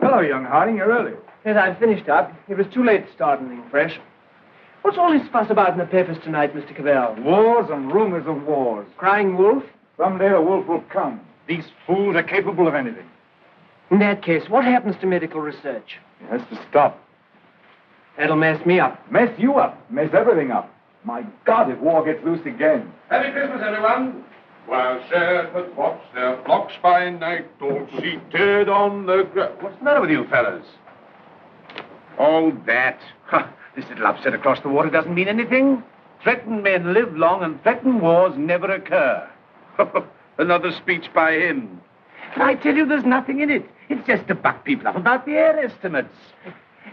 Hello, young Harding. You're early. Yes, I've finished up. It was too late to start anything fresh. What's all this fuss about in the papers tonight, Mr. Cavell? Wars and rumors of wars. Crying wolf? Someday the wolf will come. These fools are capable of anything. In that case, what happens to medical research? It has to stop. That'll mess me up. Mess you up. Mess everything up. My God, if war gets loose again. Happy Christmas, everyone. While shepherds watch their flocks by night, all seated on the ground. What's the matter with you fellas? All that. This little upset across the water doesn't mean anything. Threatened men live long and threatened wars never occur. Another speech by him. And I tell you, there's nothing in it. It's just to buck people up about the air estimates.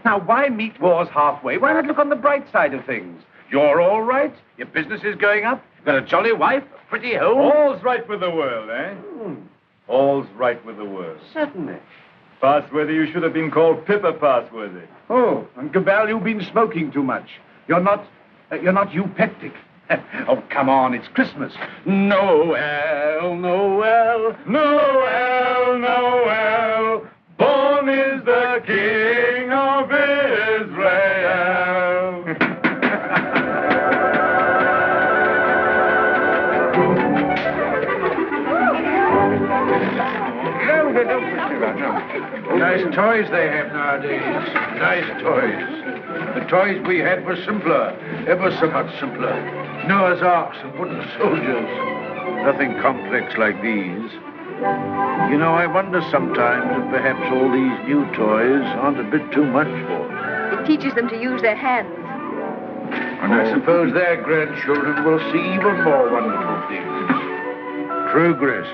Now, why meet wars halfway? Why not look on the bright side of things? You're all right. Your business is going up. You've got a jolly wife, a pretty home. All's right with the world, eh? All's right with the world. Certainly. Passworthy, you should have been called Pippa Passworthy. Oh, and Cabell, you've been smoking too much. You're not eupeptic. Oh, come on, it's Christmas. Noel, Noel, Noel, Noel. Born is the King of Israel. Nice toys they have nowadays. Nice toys. The toys we had were simpler, ever so much simpler. Noah's Arks and wooden soldiers. Nothing complex like these. You know, I wonder sometimes if perhaps all these new toys aren't a bit too much for them. It teaches them to use their hands. And I suppose their grandchildren will see even more wonderful things. Progress,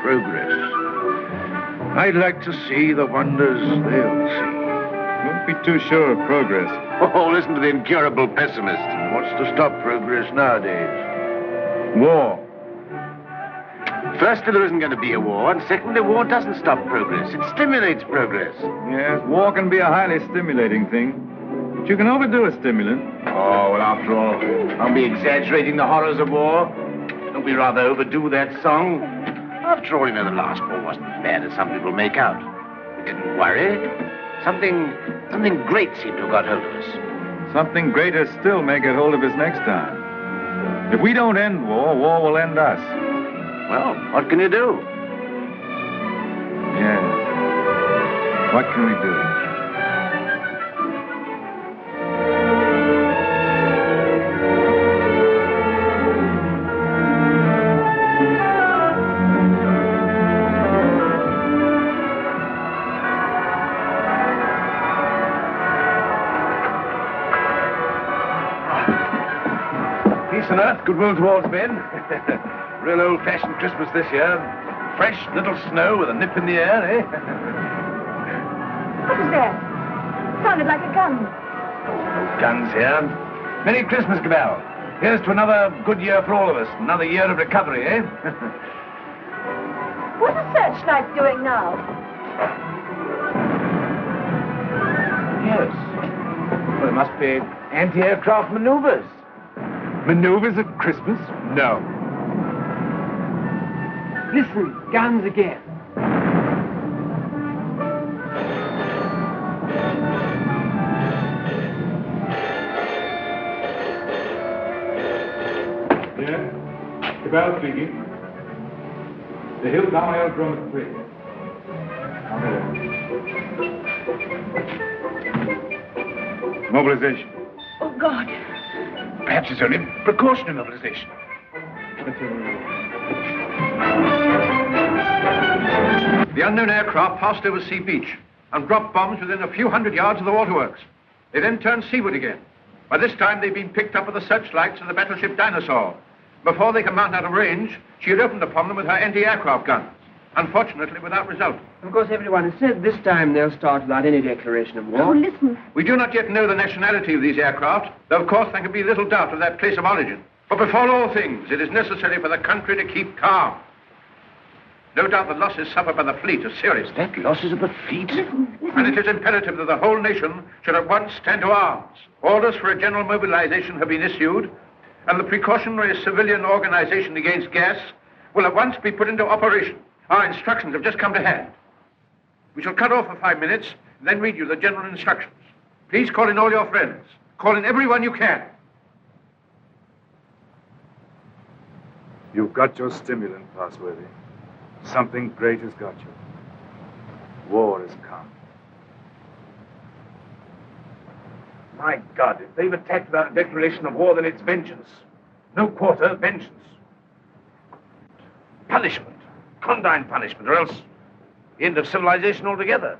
progress. I'd like to see the wonders they'll see. Don't be too sure of progress. Oh, listen to the incurable pessimist. What's to stop progress nowadays? War. Firstly, there isn't going to be a war, and secondly, war doesn't stop progress. It stimulates progress. Yes, war can be a highly stimulating thing. But you can overdo a stimulant. Oh, well, after all, I'll be exaggerating the horrors of war. Don't we rather overdo that song? After all, you know, the last war wasn't as bad as some people make out. We didn't worry. Something great seemed to have got hold of us. Something greater still may get hold of us next time. If we don't end war, war will end us. Well, what can you do? Yes. What can we do? Peace on earth, goodwill towards men. Real old-fashioned Christmas this year. Fresh little snow with a nip in the air, eh? What was that? Sounded like a gun. Guns here. Merry Christmas, Cabell. Here's to another good year for all of us. Another year of recovery, eh? What's the searchlight doing now? Yes. Well, it must be anti-aircraft maneuvers. Maneuvers at Christmas? No. Listen, guns again. Yeah? Cabell speaking. The Hilltown Aerodrome is free. Mobilization. Oh, God. Perhaps it's only precautionary mobilization. The unknown aircraft passed over Sea Beach and dropped bombs within a few hundred yards of the waterworks. They then turned seaward again. By this time, they'd been picked up with the searchlights of the battleship Dinosaur. Before they could mount out of range, she had opened upon them with her anti-aircraft guns. Unfortunately, without result. Of course, everyone has said this time they'll start without any declaration of war. Oh, listen. We do not yet know the nationality of these aircraft, though of course there can be little doubt of their place of origin. But before all things, it is necessary for the country to keep calm. No doubt the losses suffered by the fleet are serious. That losses of the fleet? And it is imperative that the whole nation should at once stand to arms. Orders for a general mobilization have been issued, and the precautionary civilian organization against gas will at once be put into operation. Our instructions have just come to hand. We shall cut off for 5 minutes, and then read you the general instructions. Please call in all your friends. Call in everyone you can. You've got your stimulant, Passworthy. Something great has got you. War has come. My God, if they've attacked without a declaration of war, then it's vengeance. No quarter, vengeance. Punishment. Condign punishment, or else the end of civilization altogether.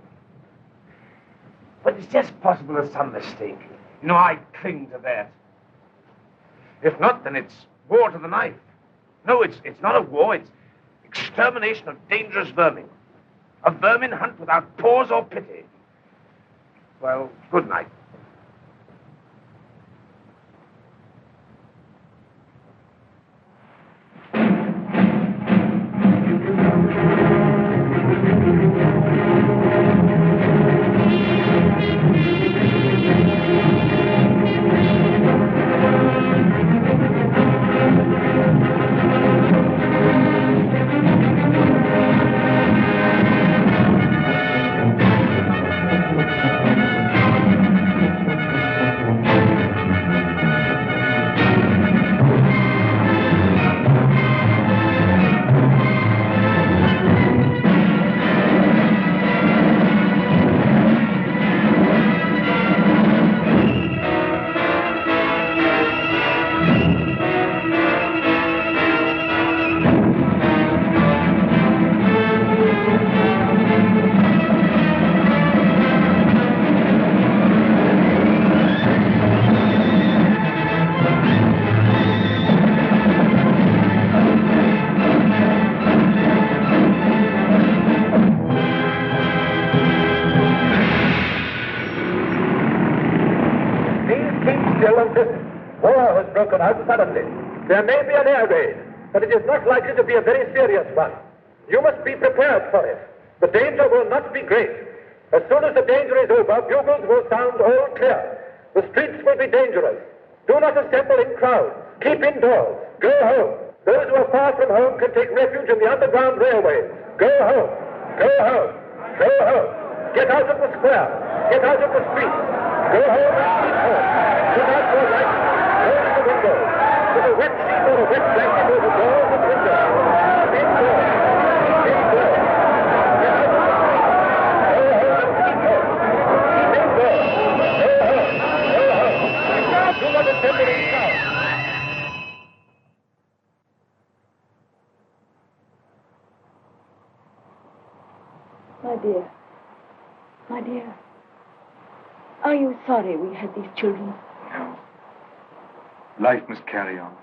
But it's just possible there's some mistake. You know, I cling to that. If not, then it's war to the knife. No, it's not a war, it's extermination of dangerous vermin. A vermin hunt without pause or pity. Well, good night. Suddenly. There may be an air raid, but it is not likely to be a very serious one. You must be prepared for it. The danger will not be great. As soon as the danger is over, bugles will sound all clear. The streets will be dangerous. Do not assemble in crowds. Keep indoors. Go home. Those who are far from home can take refuge in the underground railways. Go home. Go home. Go home. Get out of the square. Get out of the streets. Go home and keep home. Put out your lights. Close the windows. With a wet sheet or a wet blanket over doors and windows. Keep indoors. Keep indoors. Get out of the streets. Go home and keep home. Keep indoors. Go home. Go home. Do not assemble in crowds. My dear, are you sorry we had these children? No. Life must carry on.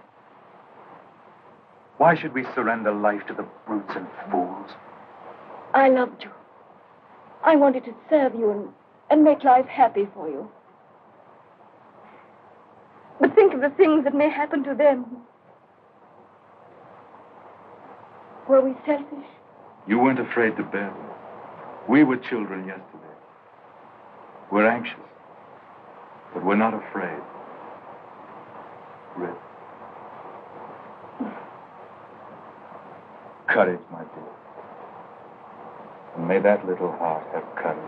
Why should we surrender life to the brutes and fools? I loved you. I wanted to serve you and make life happy for you. But think of the things that may happen to them. Were we selfish? You weren't afraid to bear them. We were children yesterday. We're anxious, but we're not afraid. Rip. Courage, my dear. And may that little heart have courage.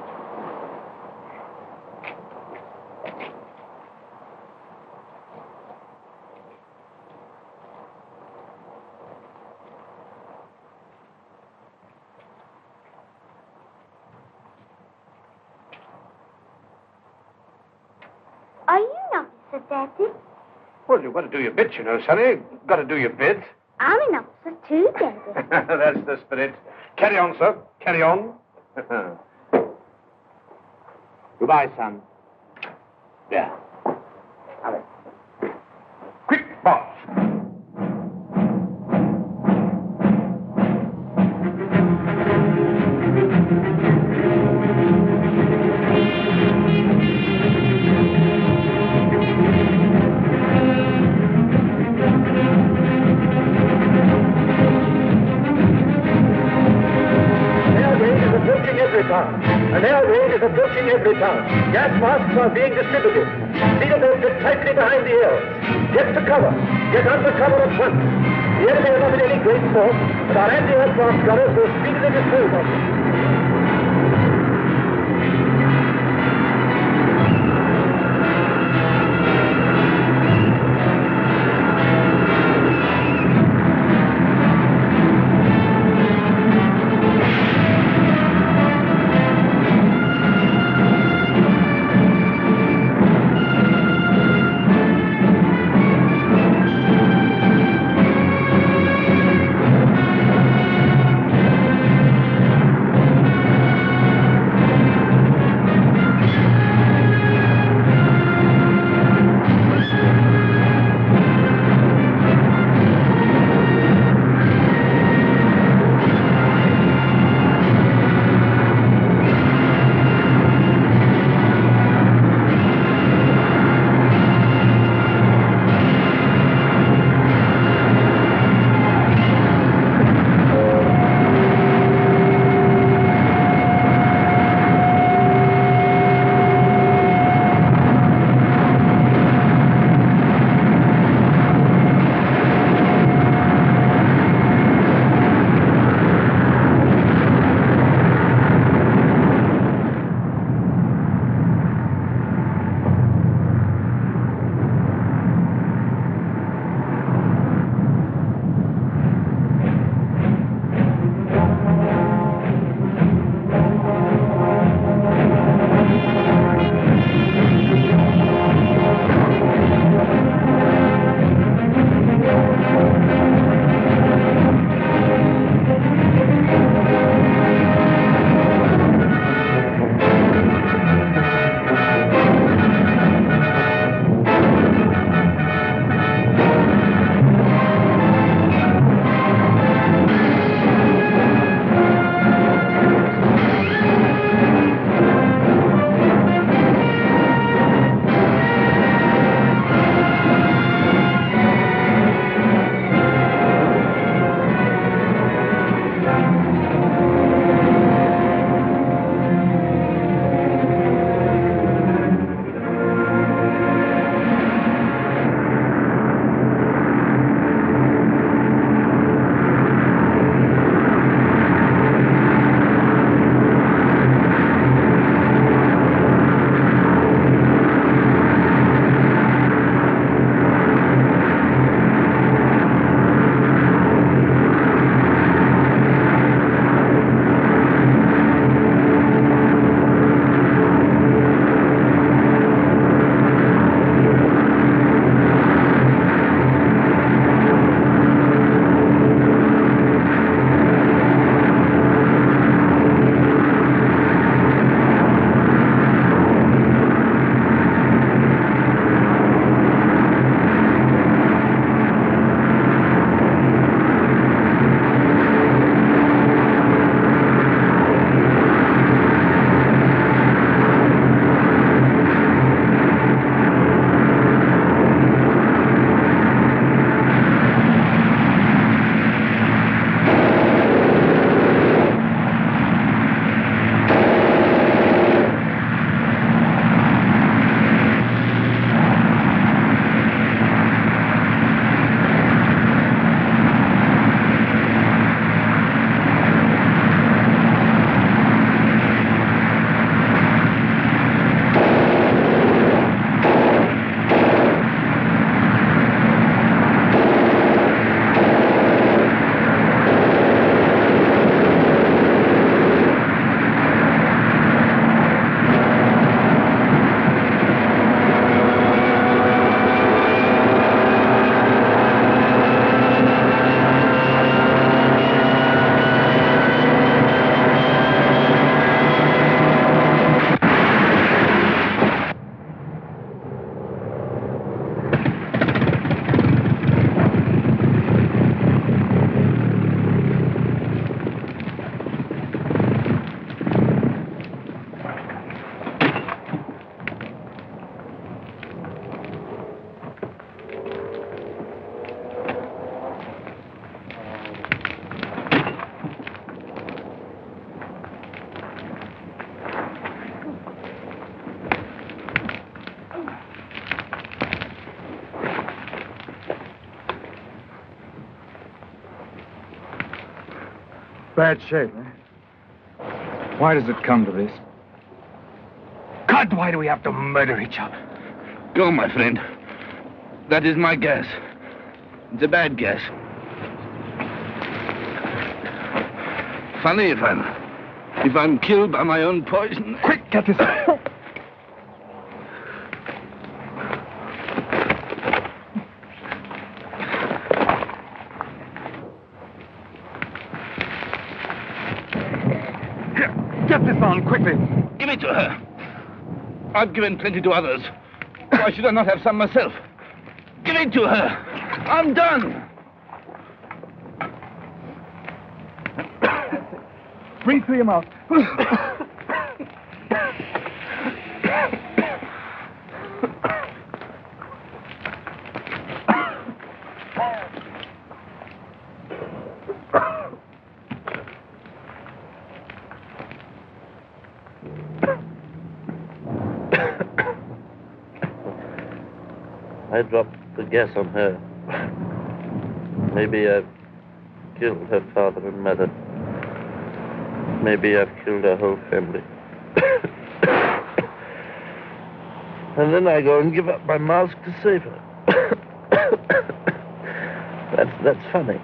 Are you an officer, Daddy? Well, you've got to do your bit, you know, Sonny. You've got to do your bit. I'm an officer too, Daddy. That's the spirit. Carry on, sir. Carry on. Goodbye, son. Yeah. Alex. Quick, boss. An air raid is approaching every town. Gas masks are being distributed. Seal them tightly behind the ears. Get to cover. Get under cover at once. The enemy are not in any great force, but our anti-aircraft gunners will speedily dispose of them. bad shape, eh? Why does it come to this? God, why do we have to murder each other? Go, my friend. That is my guess. It's a bad guess. Funny if I'm killed by my own poison. Quick, get this. Get this on, quickly. Give it to her. I've given plenty to others. Why should I not have some myself? Give it to her. I'm done. Breathe through your mouth. I dropped the gas on her. Maybe I've killed her father and mother. Maybe I've killed her whole family. And then I go and give up my mask to save her. That's funny.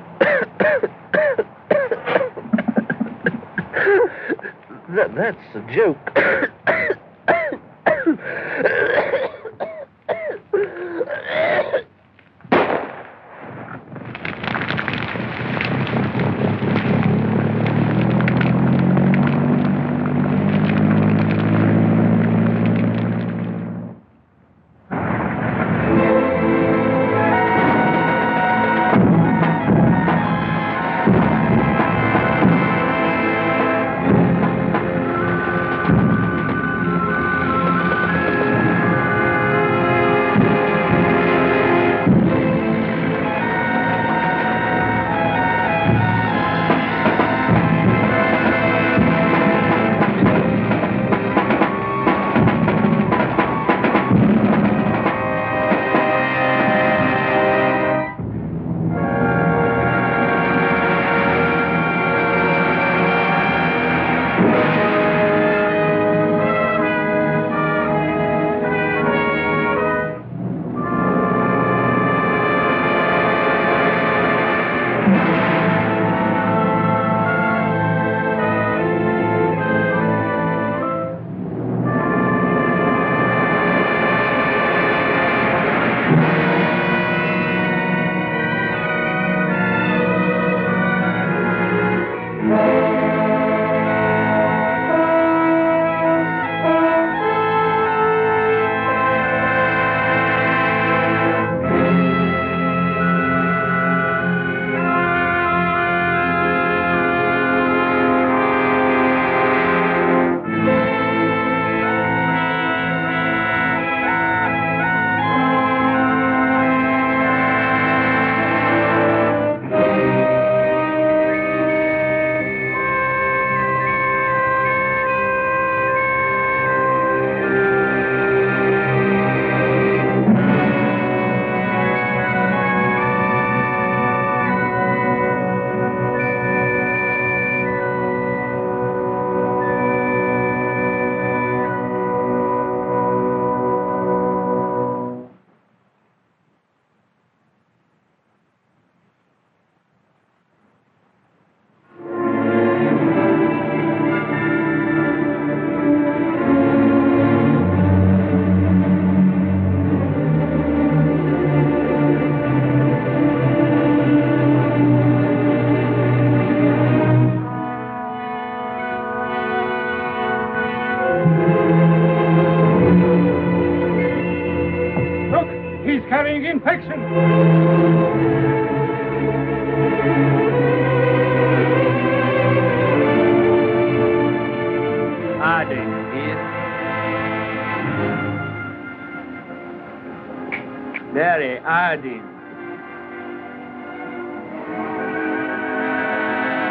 That's a joke. carrying infection. Harding here. Mary Harding.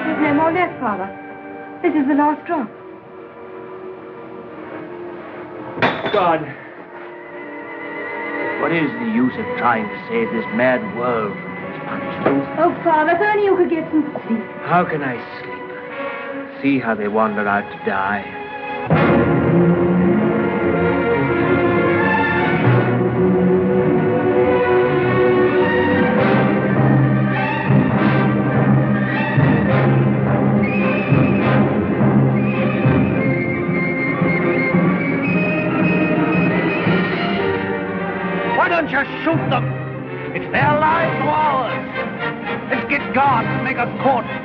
There's no more left, Father. This is the last drop. God. What is the use of trying to save this mad world from these punishments? Oh, Father, if only you could get some sleep. How can I sleep? see how they wander out to die. Why don't you shoot them? It's their lives or ours. Let's get guards and make a cordon.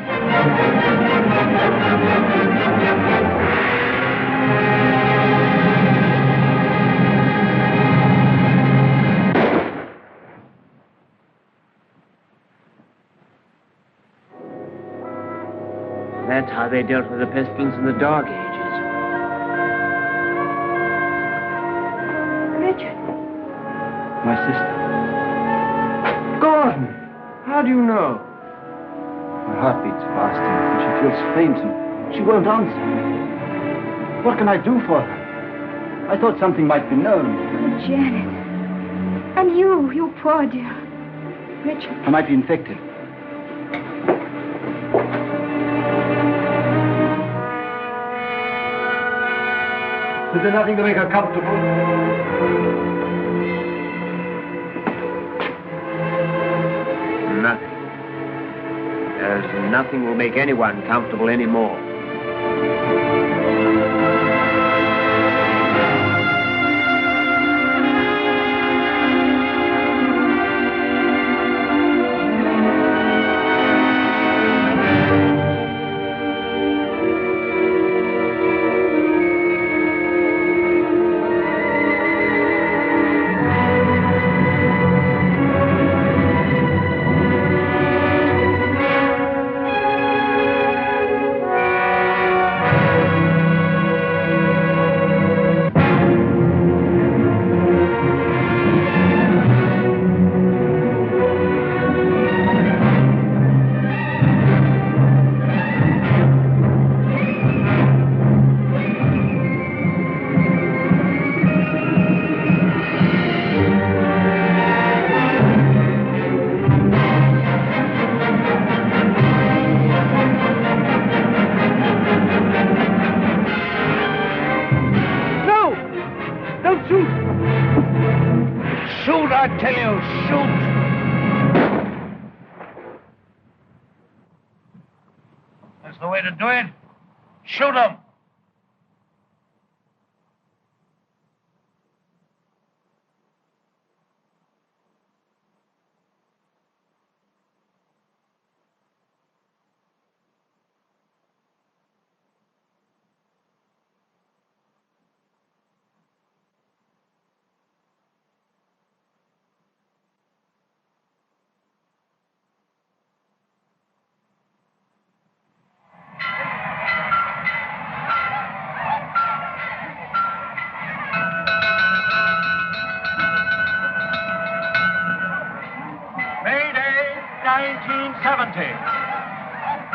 That's how they dealt with the pestilence in the Dark Ages. Richard. My sister. Gordon! How do you know? Her heart beats fast and she feels faint and she won't answer. What can I do for her? I thought something might be known. Oh, Janet. And you poor dear. Richard. I might be infected. Is there nothing to make her comfortable? Nothing. There's nothing will make anyone comfortable anymore. Shoot, I tell you, shoot! That's the way to do it. Shoot 'em!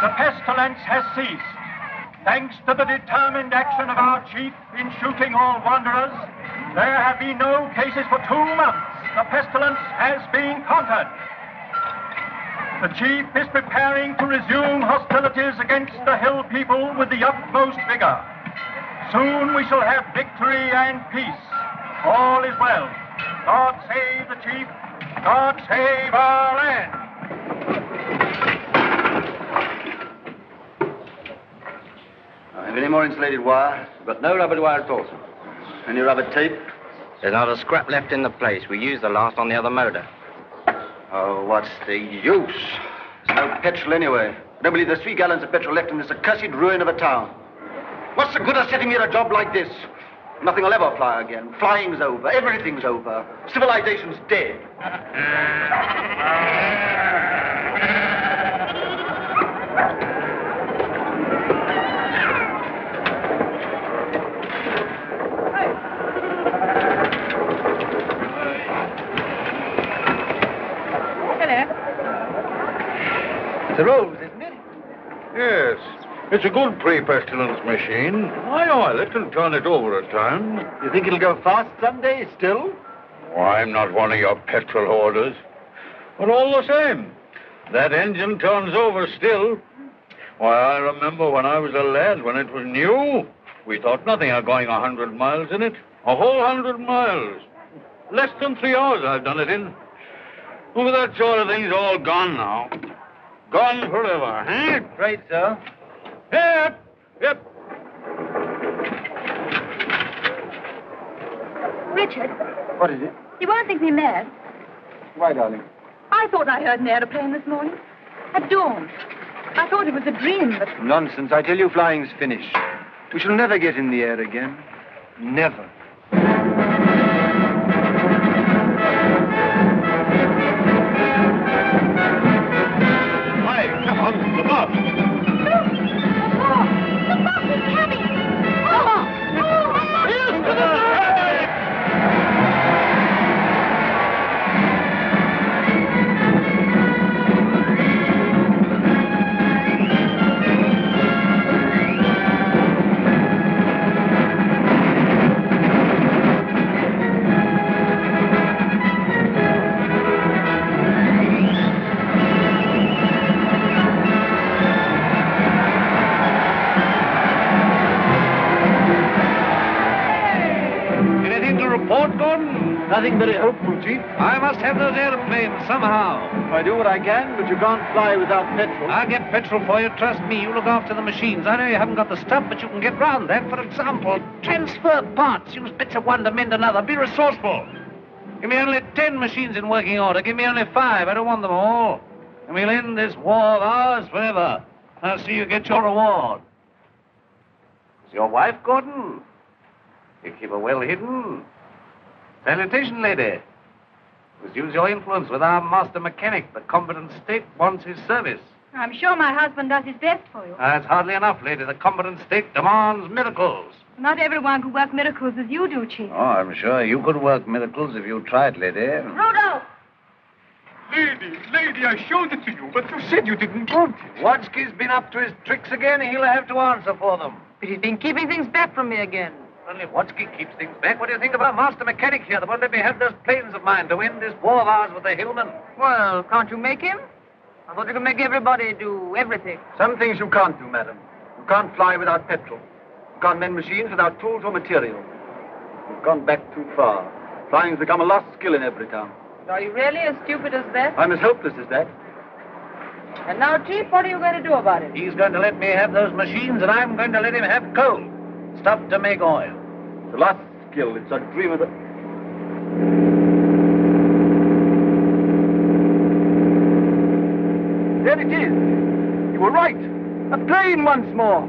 The pestilence has ceased. Thanks to the determined action of our chief in shooting all wanderers, there have been no cases for 2 months. The pestilence has been conquered. The chief is preparing to resume hostilities against the hill people with the utmost vigor. Soon we shall have victory and peace. All is well. God save the chief. God save our land. Have any more insulated wire? We've got no rubber wire at all, sir. Any rubber tape? There's not a scrap left in the place. We used the last on the other motor. Oh, what's the use? There's no petrol anyway. I don't believe there's 3 gallons of petrol left in this accursed ruin of a town. What's the good of setting me at a job like this? Nothing will ever fly again. Flying's over. Everything's over. Civilization's dead. It's a rose, isn't it? Yes. It's a good pre-pestilence machine. Aye, let them turn it over at times. You think it'll go fast someday, still? Oh, I'm not one of your petrol hoarders. But all the same, that engine turns over still. Why, I remember when I was a lad, when it was new. We thought nothing of going 100 miles in it. A whole 100 miles. Less than 3 hours I've done it in. Oh, that sort of thing's all gone now. Gone forever, eh? Right, sir. Yep, yep. Richard, What is it? you won't think me mad. Why, darling? I thought I heard an aeroplane this morning. At dawn. I thought it was a dream, but... Nonsense. I tell you, flying's finished. We shall never get in the air again. Never. Hi, come on, the bus. The bus is coming! Here's to the train! Nothing very hopeful, Chief. I must have those airplanes somehow. I do what I can, but you can't fly without petrol. I'll get petrol for you, trust me. You look after the machines. I know you haven't got the stuff, but you can get round that. For example, transfer parts. Use bits of one to mend another. Be resourceful. Give me only 10 machines in working order. Give me only 5. I don't want them all. And we'll end this war of ours forever. I'll see you get your reward. Is your wife, Gordon? You keep her well hidden. Sanitation lady. Must use your influence with our master mechanic. The competent state wants his service. I'm sure my husband does his best for you. That's hardly enough, lady. The competent state demands miracles. Not everyone could work miracles as you do, Chief. Oh, I'm sure you could work miracles if you tried, lady. Rudolph! Lady, I showed it to you, but you said you didn't want it. Watsky's been up to his tricks again. He'll have to answer for them. But he's been keeping things back from me again. Well, if Watsky keeps things back, what do you think of our master mechanic here that won't let me have those planes of mine to end this war of ours with the Hillmen? Well, can't you make him? I thought you could make everybody do everything. Some things you can't do, madam. You can't fly without petrol. You can't mend machines without tools or material. You've gone back too far. Flying's become a lost skill in every town. Are you really as stupid as that? I'm as hopeless as that. And now, Chief, what are you going to do about it? He's going to let me have those machines, and I'm going to let him have coal. Stuff to make oil. It's a lost skill. It's a dream of the... There it is. You were right. A plane once more.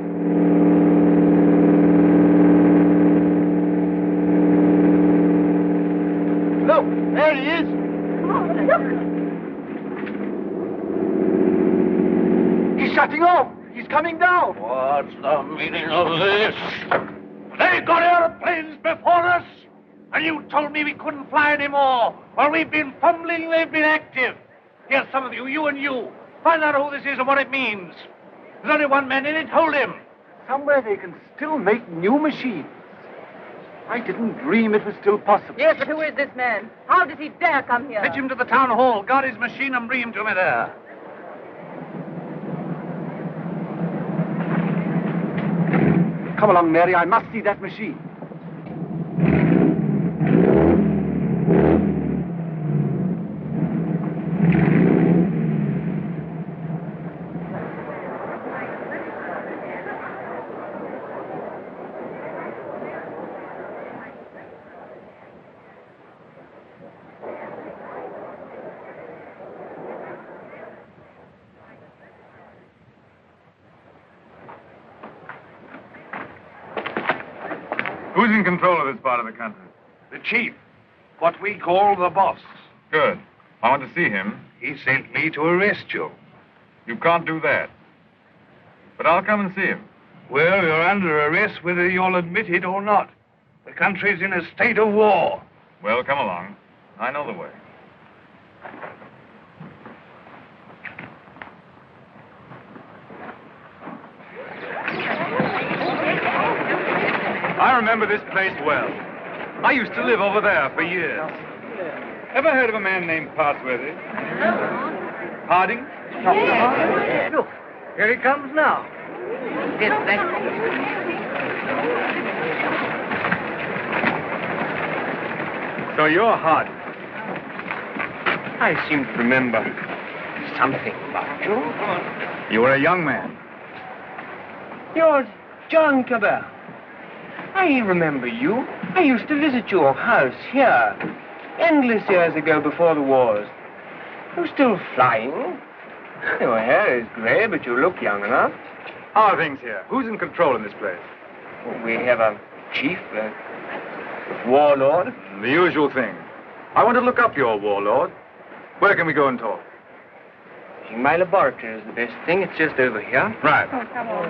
Look, there he is. He's shutting off. He's coming down. What's the meaning of this? They got airplanes before us, and you told me we couldn't fly anymore. Well, we've been fumbling, they've been active. Here, some of you, you and you, find out who this is and what it means. There's only one man in it, hold him. Somewhere they can still make new machines. I didn't dream it was still possible. Yes, but who is this man? How does he dare come here? Fetch him to the town hall, guard his machine, and bring him to me there. Come along, Mary. I must see that machine. Who's in control of this part of the country? The chief. What we call the boss. Good. I want to see him. He sent me to arrest you. You can't do that. But I'll come and see him. Well, you're under arrest whether you'll admit it or not. The country's in a state of war. Well, come along. I know the way. I remember this place well. I used to live over there for years. Ever heard of a man named Parsworthy? Harding? Yes. Look, Here he comes now. Yes, thank you. So you're hot. I seem to remember something about you. You were a young man. You're John Cabell. I remember you. I used to visit your house here endless years ago before the wars. You're still flying. Your hair is gray, but you look young enough. How are things here? Who's in control in this place? We have a chief, a warlord. The usual thing. I want to look up your warlord. Where can we go and talk? My laboratory is the best thing. It's just over here. Right. Oh, come on.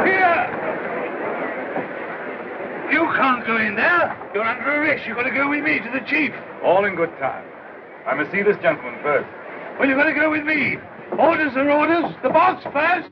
Here! You can't go in there. You're under arrest. You've got to go with me to the chief. All in good time. I must see this gentleman first. Well, you've got to go with me. Orders are orders. The boss first.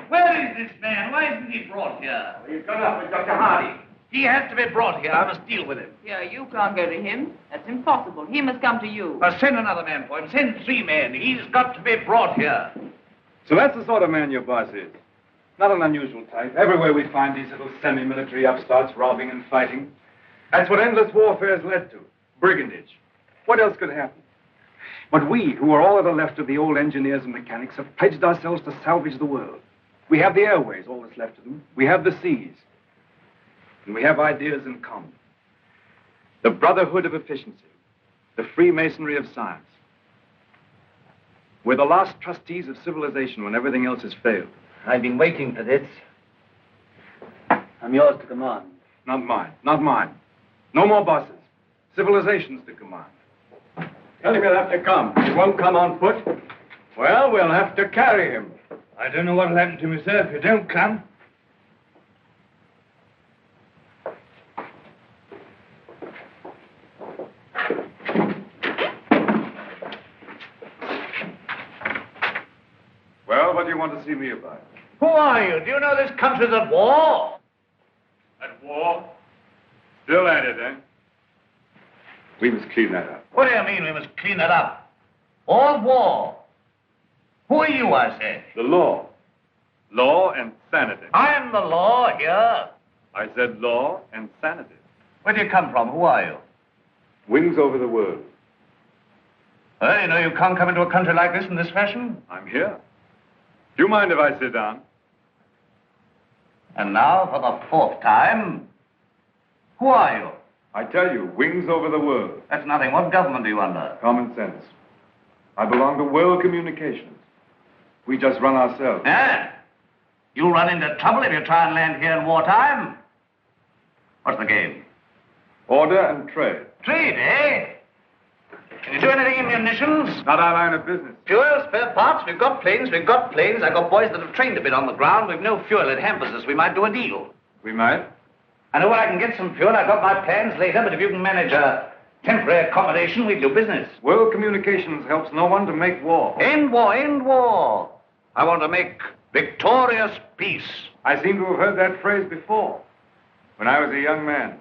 Where is this man? Why isn't he brought here? He's gone up with Dr. Hardy. He has to be brought here. I must deal with him. Yeah, you can't go to him. That's impossible. He must come to you. Send another man for him. Send 3 men. He's got to be brought here. So that's the sort of man your boss is. Not an unusual type. Everywhere we find these little semi-military upstarts robbing and fighting. That's what endless warfare has led to. Brigandage. What else could happen? But we, who are all that are left of the old engineers and mechanics, have pledged ourselves to salvage the world. We have the airways, all that's left of them. We have the seas. And we have ideas in common. The brotherhood of efficiency. The Freemasonry of science. We're the last trustees of civilization when everything else has failed. I've been waiting for this. I'm yours to command. Not mine. Not mine. No more bosses. Civilization's to command. Tell him he'll have to come. He won't come on foot. Well, we'll have to carry him. I don't know what'll happen to me, sir, if you don't come. Well, what do you want to see me about? Who are you? Do you know this country's at war? At war? Still at it, eh? We must clean that up. What do you mean we must clean it up? All war. Who are you, I say? The law. Law and sanity. I'm the law here. I said law and sanity. Where do you come from? Who are you? Wings over the world. Well, you know you can't come into a country like this in this fashion. I'm here. Do you mind if I sit down? And now, for the 4th time, who are you? I tell you, wings over the world. That's nothing. What government are you under? Common sense. I belong to World Communications. We just run ourselves. Eh? You'll run into trouble if you try and land here in wartime. What's the game? Order and trade. Trade, eh? Can you do anything in munitions? Not our line of business. Fuel, spare parts, we've got planes. I've got boys that have trained a bit on the ground. We've no fuel, it hampers us. We might do a deal. We might? I know where I can get some fuel. I've got my plans later, but if you can manage a temporary accommodation, we'll do business. World Communications helps no one to make war. End war, end war. I want to make victorious peace. I seem to have heard that phrase before, when I was a young man.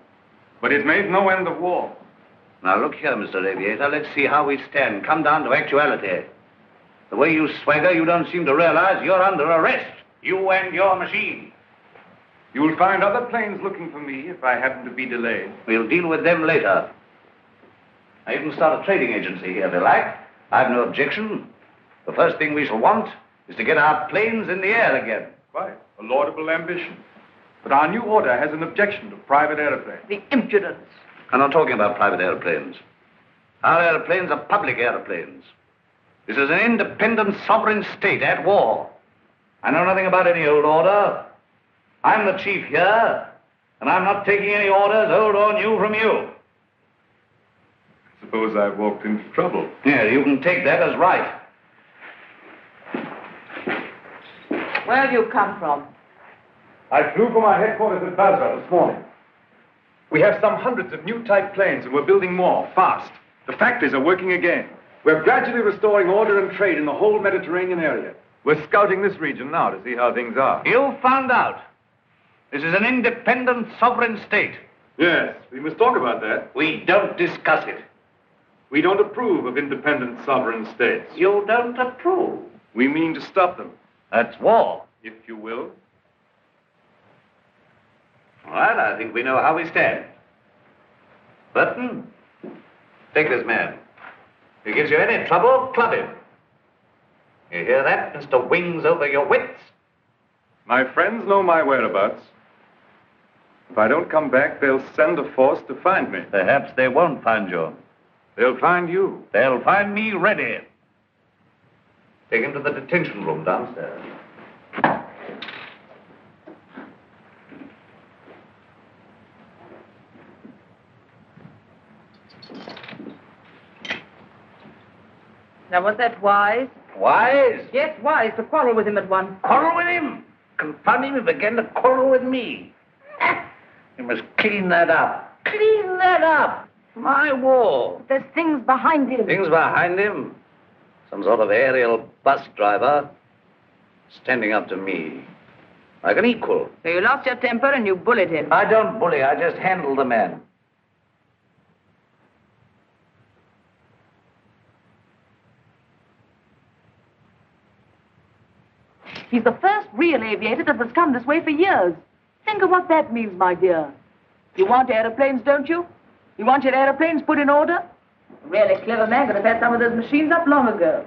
But it made no end of war. Now, look here, Mr. Aviator. Let's see how we stand. Come down to actuality. The way you swagger, you don't seem to realize you're under arrest. You and your machine. You'll find other planes looking for me if I happen to be delayed. We'll deal with them later. Now, you can start a trading agency here if you like. I've no objection. The first thing we shall want is to get our planes in the air again. Quite. A laudable ambition. But our new order has an objection to private airplanes. The impudence. I'm not talking about private airplanes. Our airplanes are public airplanes. This is an independent sovereign state at war. I know nothing about any old order. I'm the chief here, and I'm not taking any orders, old or new, from you. Suppose I've walked into trouble. Yeah, you can take that as right. Where have you come from? I flew from our headquarters at Basra this morning. We have some hundreds of new type planes, and we're building more, fast. The factories are working again. We're gradually restoring order and trade in the whole Mediterranean area. We're scouting this region now to see how things are. You found out. This is an independent, sovereign state. Yes, we must talk about that. We don't discuss it. We don't approve of independent sovereign states. You don't approve? We mean to stop them. That's war. If you will. All right, I think we know how we stand. Burton, take this man. If he gives you any trouble, club him. You hear that, Mr. Wings over your wits? My friends know my whereabouts. If I don't come back, they'll send a force to find me. Perhaps they won't find you. They'll find you. They'll find me ready. Take him to the detention room downstairs. Now, was that wise? Wise? Yes, wise, to quarrel with him at once. Quarrel with him? Confound him, he began to quarrel with me. You must clean that up. Clean that up. My war. There's things behind him. Things behind him? Some sort of aerial bus driver standing up to me like an equal. So you lost your temper and you bullied him. I don't bully, I just handle the man. He's the first real aviator that has come this way for years. Think of what that means, my dear. You want aeroplanes, don't you? You want your aeroplanes put in order? A really clever man could have had some of those machines up long ago.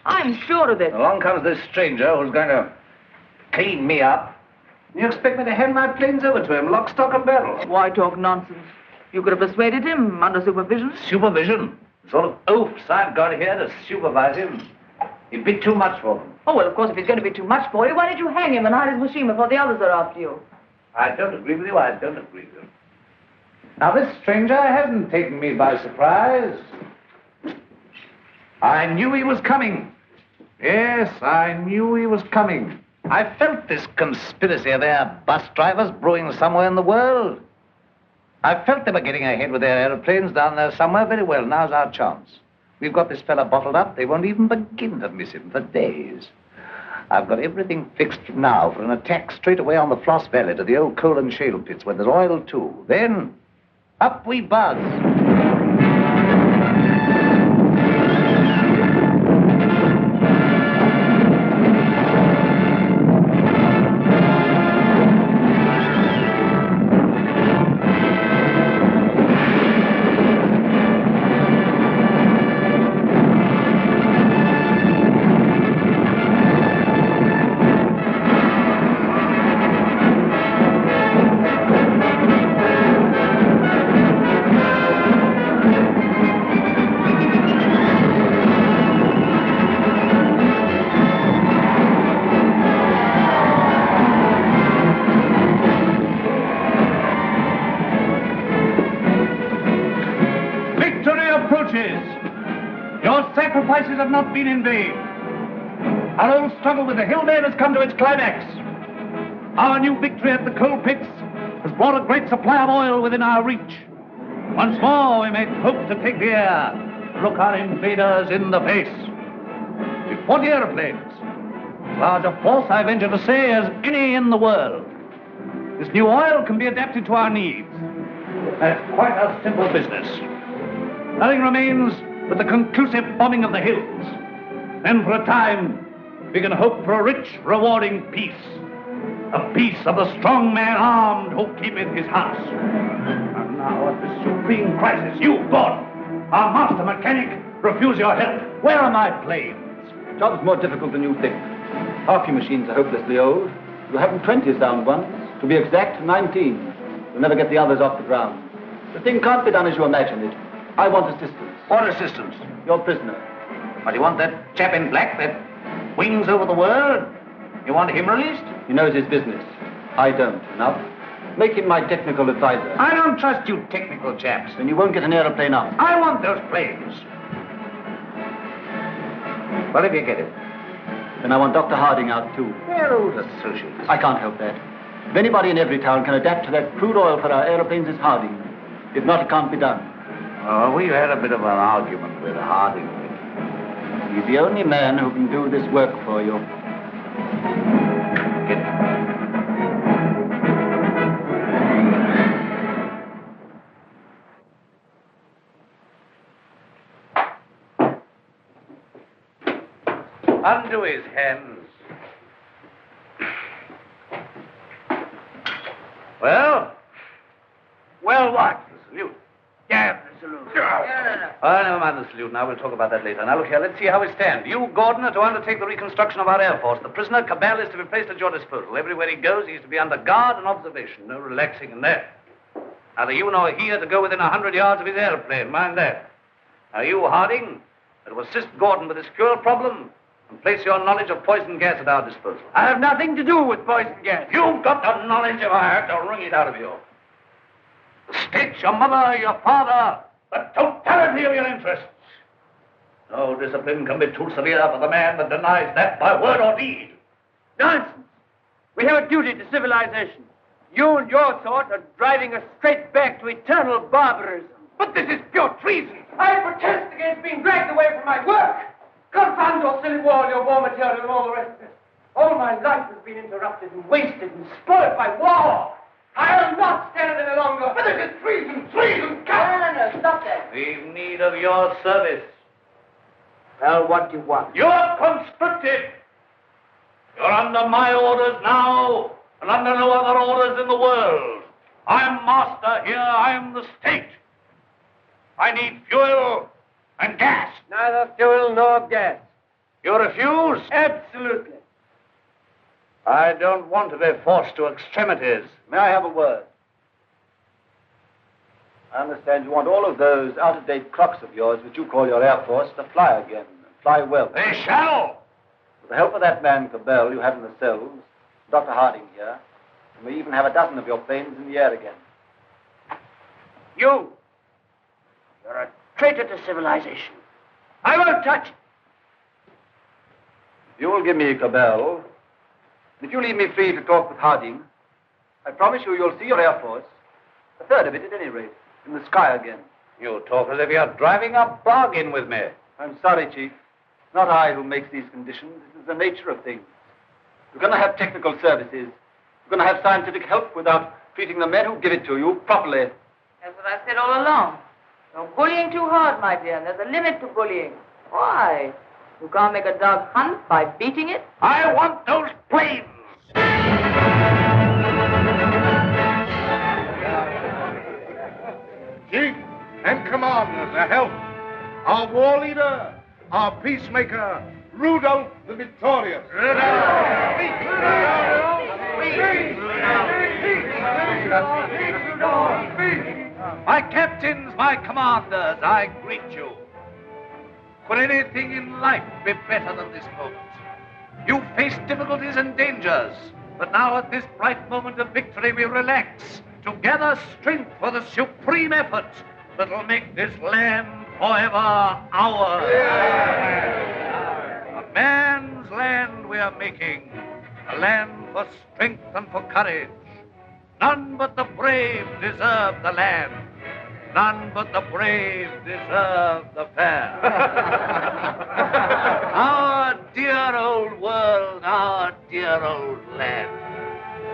I'm sure of it. Along comes this stranger who's going to clean me up. You expect me to hand my planes over to him, lock, stock, and barrel? Why talk nonsense? You could have persuaded him under supervision. Supervision? The sort of oafs I've got here to supervise him. He'd be too much for them. Oh, well, of course, if he's going to be too much for you, why don't you hang him and hide his machine before the others are after you? I don't agree with you, I don't agree with you. Now, this stranger hasn't taken me by surprise. I knew he was coming. Yes, I knew he was coming. I felt this conspiracy of their bus drivers brewing somewhere in the world. I felt they were getting ahead with their aeroplanes down there somewhere. Very well, now's our chance. We've got this fella bottled up. They won't even begin to miss him for days. I've got everything fixed now for an attack straight away on the Floss Valley to the old coal and shale pits where there's oil, too. Then, up we buzz. Sacrifices have not been in vain. Our old struggle with the hillmen has come to its climax. Our new victory at the coal pits has brought a great supply of oil within our reach. Once more we may hope to take the air, to look our invaders in the face. With 40 aeroplanes, as large a force, I venture to say, as any in the world. This new oil can be adapted to our needs. That's quite a simple business. Nothing remains but the conclusive bombing of the hills. Then for a time, we can hope for a rich, rewarding peace. A peace of the strong man armed who keepeth his house. And now at this supreme crisis, you, Gordon, our master mechanic, refuse your help. Where are my planes? The job's more difficult than you think. Half your machines are hopelessly old. You haven't 20 sound ones. To be exact, 19. You'll never get the others off the ground. The thing can't be done as you imagine it. I want assistance. What assistance? Your prisoner. What, you want that chap in black, that wings over the world? You want him released? He knows his business. I don't. Now, make him my technical advisor. I don't trust you technical chaps. Then you won't get an aeroplane up. I want those planes. What if you get it? Then I want Dr. Harding out, too. They're old associates. I can't help that. If anybody in every town can adapt to that crude oil for our aeroplanes, it's Harding. If not, it can't be done. Oh, we've had a bit of an argument with Harding. He's the only man who can do this work for you. Get Undo his hands. Well? Well, what? The salute. Damn the salute. Never mind the salute now. We'll talk about that later. Now, look here. Let's see how we stand. You, Gordon, are to undertake the reconstruction of our Air Force. The prisoner, Cabell, is to be placed at your disposal. Everywhere he goes, he's to be under guard and observation. No relaxing in that. Neither you nor he are to go within 100 yards of his airplane. Mind that. Now, you, Harding, are to assist Gordon with his fuel problem and place your knowledge of poison gas at our disposal. I have nothing to do with poison gas. You've got the knowledge if I have to wring it out of you. The state, your mother, your father, the totality of your interests. No discipline can be too severe for the man that denies that by word or deed. Nonsense. We have a duty to civilization. You and your sort are driving us straight back to eternal barbarism. But this is pure treason. I protest against being dragged away from my work. Confound your silly war, your war material, and all the rest of it. All my life has been interrupted and wasted and spoiled by war. I'll not stand any longer. But this is treason, treason, No, stop that. We've need of your service. Well, what do you want? You're conscripted. You're under my orders now, and under no other orders in the world. I'm master here. I'm the state. I need fuel and gas. Neither fuel nor gas. You refuse? Absolutely. I don't want to be forced to extremities. May I have a word? I understand you want all of those out-of-date clocks of yours, which you call your Air Force, to fly again, and fly well. They shall! With the help of that man, Cabell, you have in the cells, Dr. Harding here, and we even have a dozen of your planes in the air again. You're a traitor to civilization. I won't touch it. If you will give me Cabell, if you leave me free to talk with Harding, I promise you you'll see your Air Force, a third of it at any rate, in the sky again. You talk as if you're driving a bargain with me. I'm sorry, Chief. It's not I who makes these conditions. This is the nature of things. You're going to have technical services. You're going to have scientific help without treating the men who give it to you properly. That's what I said all along. You're bullying too hard, my dear, and there's a limit to bullying. Why? You can't make a dog hunt by beating it? I want those planes! Chief and commanders, a help. Our war leader, our peacemaker, Rudolph the Victorious. My captains, my commanders, I greet you. Could anything in life be better than this moment? You faced difficulties and dangers, but now at this bright moment of victory we relax to gather strength for the supreme effort that'll make this land forever ours. A man's land we are making, a land for strength and for courage. None but the brave deserve the land. None but the brave deserve the fair. Our dear old world, our dear old land.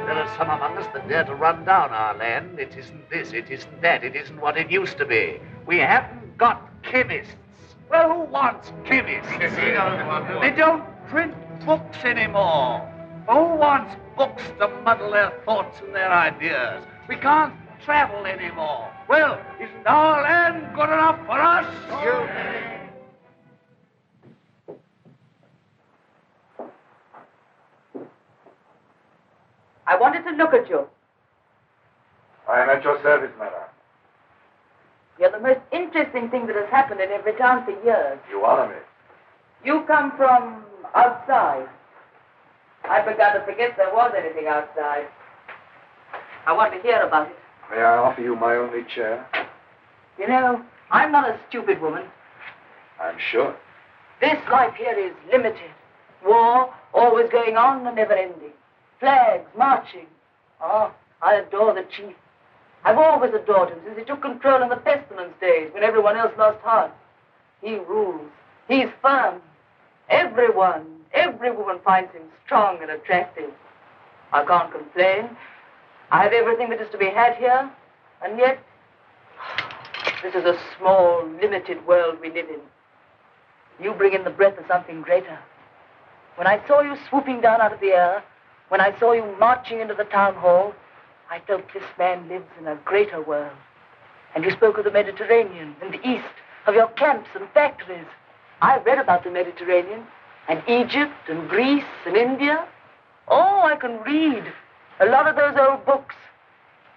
There are some among us that dare to run down our land. It isn't this, it isn't that, it isn't what it used to be. We haven't got chemists. Well, who wants chemists? They don't print books anymore. Who wants books to muddle their thoughts and their ideas? We can't travel anymore. Well, isn't our land good enough for us? I wanted to look at you. I am at your service, madam. You're the most interesting thing that has happened in every town for years. You honor me. You come from outside. I began to forget there was anything outside. I want to hear about it. May I offer you my only chair? You know, I'm not a stupid woman. I'm sure. This life here is limited. War, always going on and never ending. Flags, marching. Oh, I adore the chief. I've always adored him since he took control in the pestilence days when everyone else lost heart. He rules. He's firm. Every woman finds him strong and attractive. I can't complain. I have everything that is to be had here, and yet this is a small, limited world we live in. You bring in the breath of something greater. When I saw you swooping down out of the air, when I saw you marching into the town hall, I felt this man lives in a greater world. And you spoke of the Mediterranean and the East, of your camps and factories. I've read about the Mediterranean, and Egypt, and Greece, and India. Oh, I can read a lot of those old books.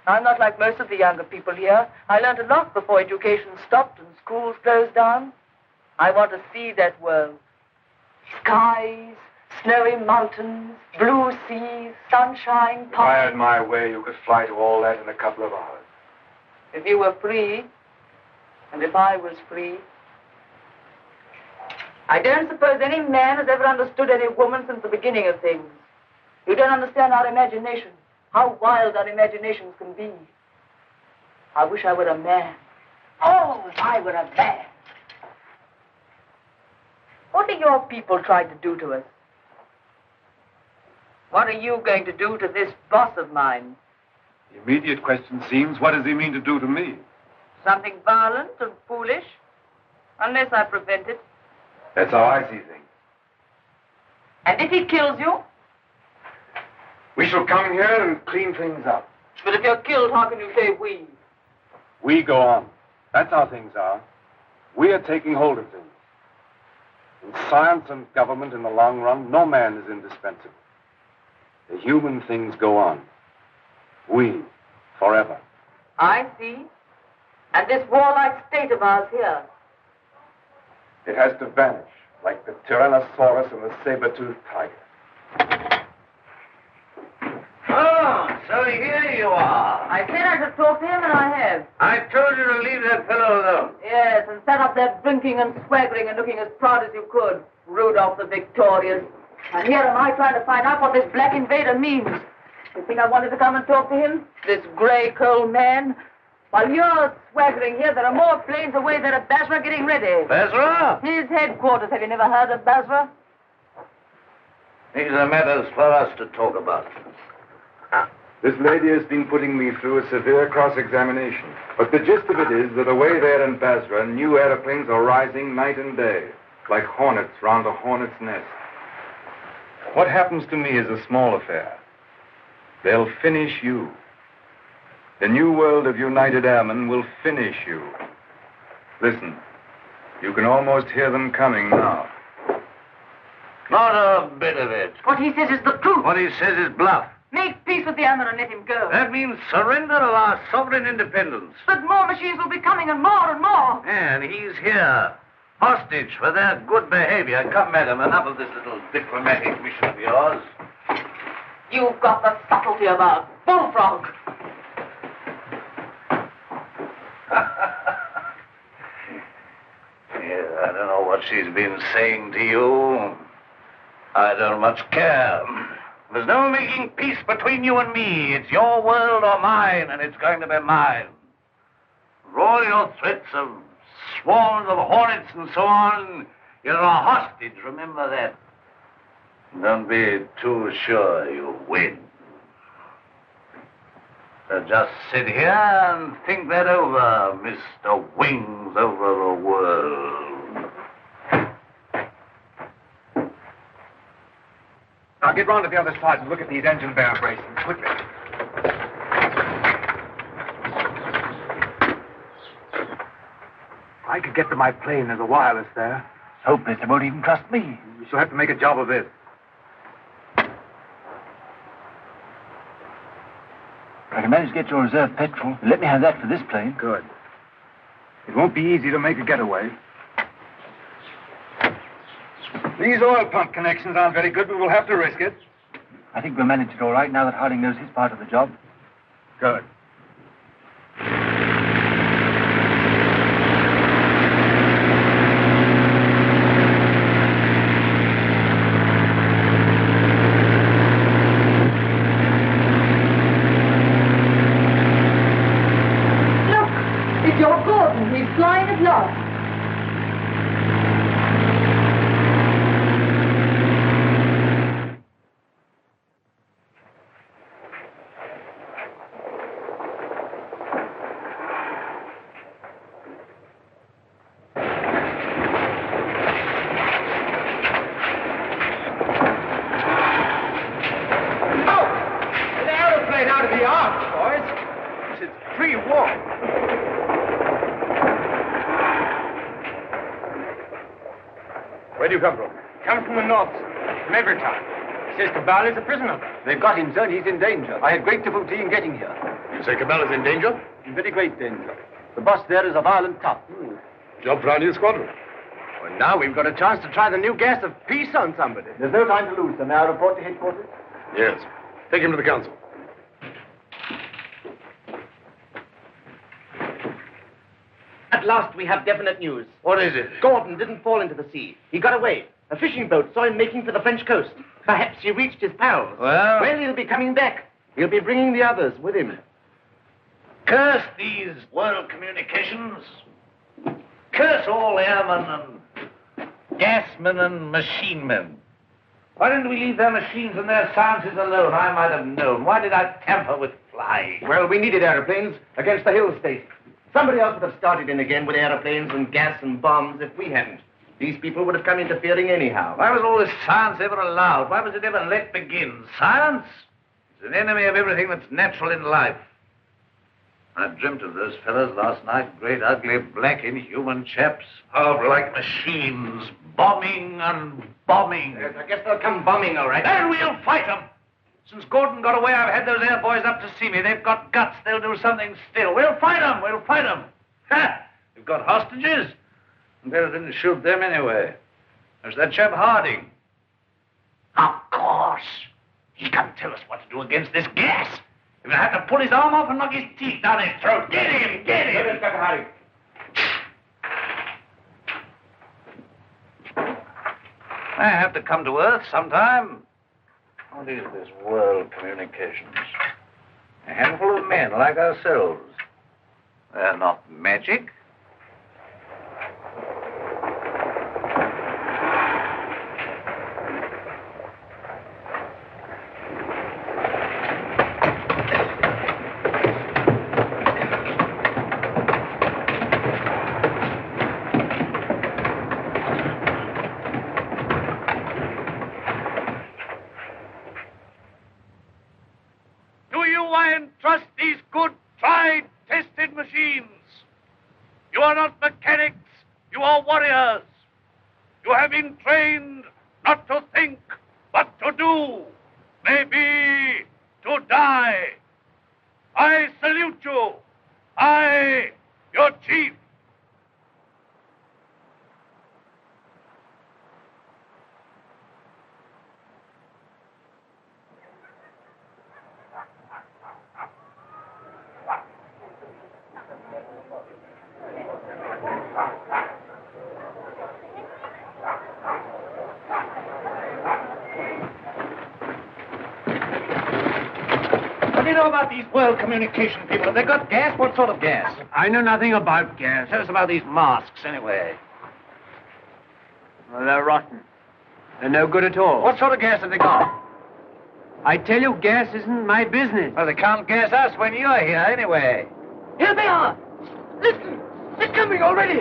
I'm not like most of the younger people here. I learned a lot before education stopped and schools closed down. I want to see that world. Skies, snowy mountains, blue seas, sunshine, If I had my way, you could fly to all that in a couple of hours. If you were free, and if I was free. I don't suppose any man has ever understood any woman since the beginning of things. You don't understand our imagination, how wild our imaginations can be. I wish I were a man. Oh, if I were a man. What are your people trying to do to us? What are you going to do to this boss of mine? The immediate question seems, what does he mean to do to me? Something violent and foolish, unless I prevent it. That's how I see things. And if he kills you? We shall come here and clean things up. But if you're killed, how can you say we? We go on. That's how things are. We are taking hold of things. In science and government, in the long run, no man is indispensable. The human things go on. We, forever. I see. And this warlike state of ours here. It has to vanish, like the Tyrannosaurus and the saber-toothed tiger. Oh, so here you are. I said I should talk to him, and I have. I told you to leave that fellow alone. Yes, and set up there drinking and swaggering and looking as proud as you could. Rudolph the Victorious. And here am I trying to find out what this black invader means. You think I wanted to come and talk to him? This gray, cold man? While you're swaggering here, there are more planes away there at Basra getting ready. Basra? His headquarters. Have you never heard of Basra? These are matters for us to talk about. This lady has been putting me through a severe cross-examination. But the gist of it is that away there in Basra, new airplanes are rising night and day, like hornets round a hornet's nest. What happens to me is a small affair. They'll finish you. The new world of United Airmen will finish you. Listen, you can almost hear them coming now. Not a bit of it. What he says is the truth. What he says is bluff. Make peace with the airmen and let him go. That means surrender of our sovereign independence. But more machines will be coming and more and more. And he's here. Hostage for their good behavior. Come, madam, enough of this little diplomatic mission of yours. You've got the subtlety of a bullfrog. Yeah, I don't know what she's been saying to you. I don't much care. There's no making peace between you and me. It's your world or mine, and it's going to be mine. For all your threats of swarms of hornets and so on, you're a hostage, remember that. Don't be too sure you'll win. So just sit here and think that over, Mr. Wings over the world. Now get round to the other side and look at these engine bearer bracings, quickly. I could get to my plane. There's a wireless there. Hopeless. They won't even trust me. We shall have to make a job of this. I can manage to get your reserve petrol. Let me have that for this plane. Good. It won't be easy to make a getaway. These oil pump connections aren't very good, but we'll have to risk it. I think we'll manage it all right now that Harding knows his part of the job. Good. Flying at last. Where do you come from? Come from the north, from every town. Says Cabal is a prisoner. They've got him, sir, and he's in danger. I had great difficulty in getting here. You say Cabal is in danger? In very great danger. The boss there is a violent tough. Job for our new squadron. Well, now we've got a chance to try the new gas of peace on somebody. There's no time to lose, sir. May I report to headquarters? Yes. Take him to the council. At last we have definite news. What is it? Gordon didn't fall into the sea. He got away. A fishing boat saw him making for the French coast. Perhaps he reached his pals. Well, he'll be coming back. He'll be bringing the others with him. curse these world communications. Curse all airmen and gasmen and machine men. Why didn't we leave their machines and their sciences alone? I might have known. Why did I tamper with flying? Well, we needed airplanes against the hill state. Somebody else would have started in again with airplanes and gas and bombs if we hadn't. These people would have come interfering anyhow. Why was all this science ever allowed? Why was it ever let begin? Science is an enemy of everything that's natural in life. I dreamt of those fellows last night, great, ugly, black, inhuman chaps, powerful like machines, bombing and bombing. Yes, I guess they'll come bombing, all right. Then we'll fight them. Since Gordon got away, I've had those air boys up to see me. They've got guts. They'll do something still. We'll fight them. We'll fight them. Ha! We've got hostages. And better didn't shoot them anyway. There's that chap Harding. Of course. He can tell us what to do against this gas. We're going to have to pull his arm off and knock his teeth down his throat. Get him! Get him! Inspector Harding. I have to come to Earth sometime. What is this world communications? A handful of men like ourselves. They're not magic. Trust these good, tried, tested machines. You are not mechanics, you are warriors. You have been trained not to think, but to do, maybe to die. I salute you. I, your chief. What do you know about these world communication people? Have they got gas? What sort of gas? I know nothing about gas. Tell us about these masks, anyway. Well, they're rotten. They're no good at all. What sort of gas have they got? I tell you, gas isn't my business. Well, they can't gas us when you're here, anyway. Here they are. Listen, they're coming already.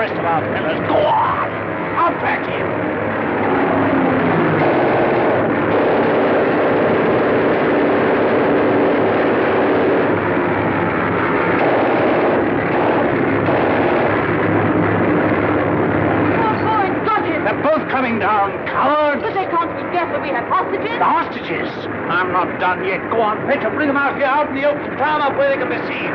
rest of our fellows. Go on! Up at him! Coming down, cowards! But they can't keep careful. We have hostages. The hostages? I'm not done yet. Go on, Petra, bring them out here, out in the open. Tie them up where they can be seen.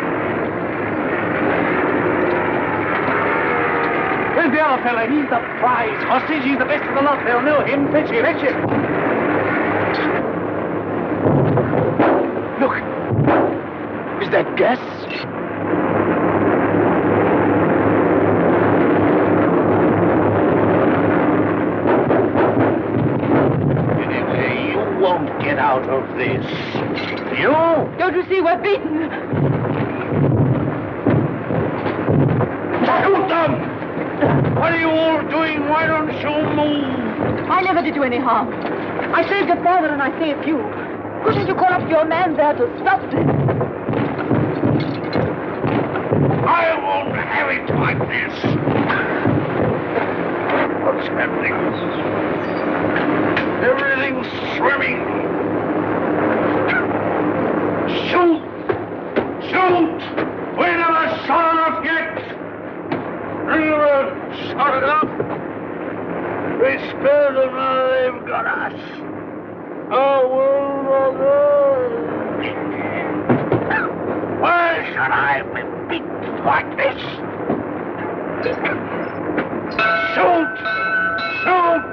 Where's the other fella? He's the prize hostage. He's the best of the lot. They'll know him. Fetch him. Fetch him. Look. Is that gas? Won't get out of this. You? Don't you see we're beaten? Shoot them! What are you all doing? Why don't you move? I never did you any harm. I saved your father and I saved you. Couldn't you call up your man there to stop this? I won't have it like this. What's happening? Everything's swimming. Shoot! Shoot! We never shot enough yet. We never shot enough. We spared them, now they've got us. Our world of ours. Why should I be beaten like this? Shoot! Shoot!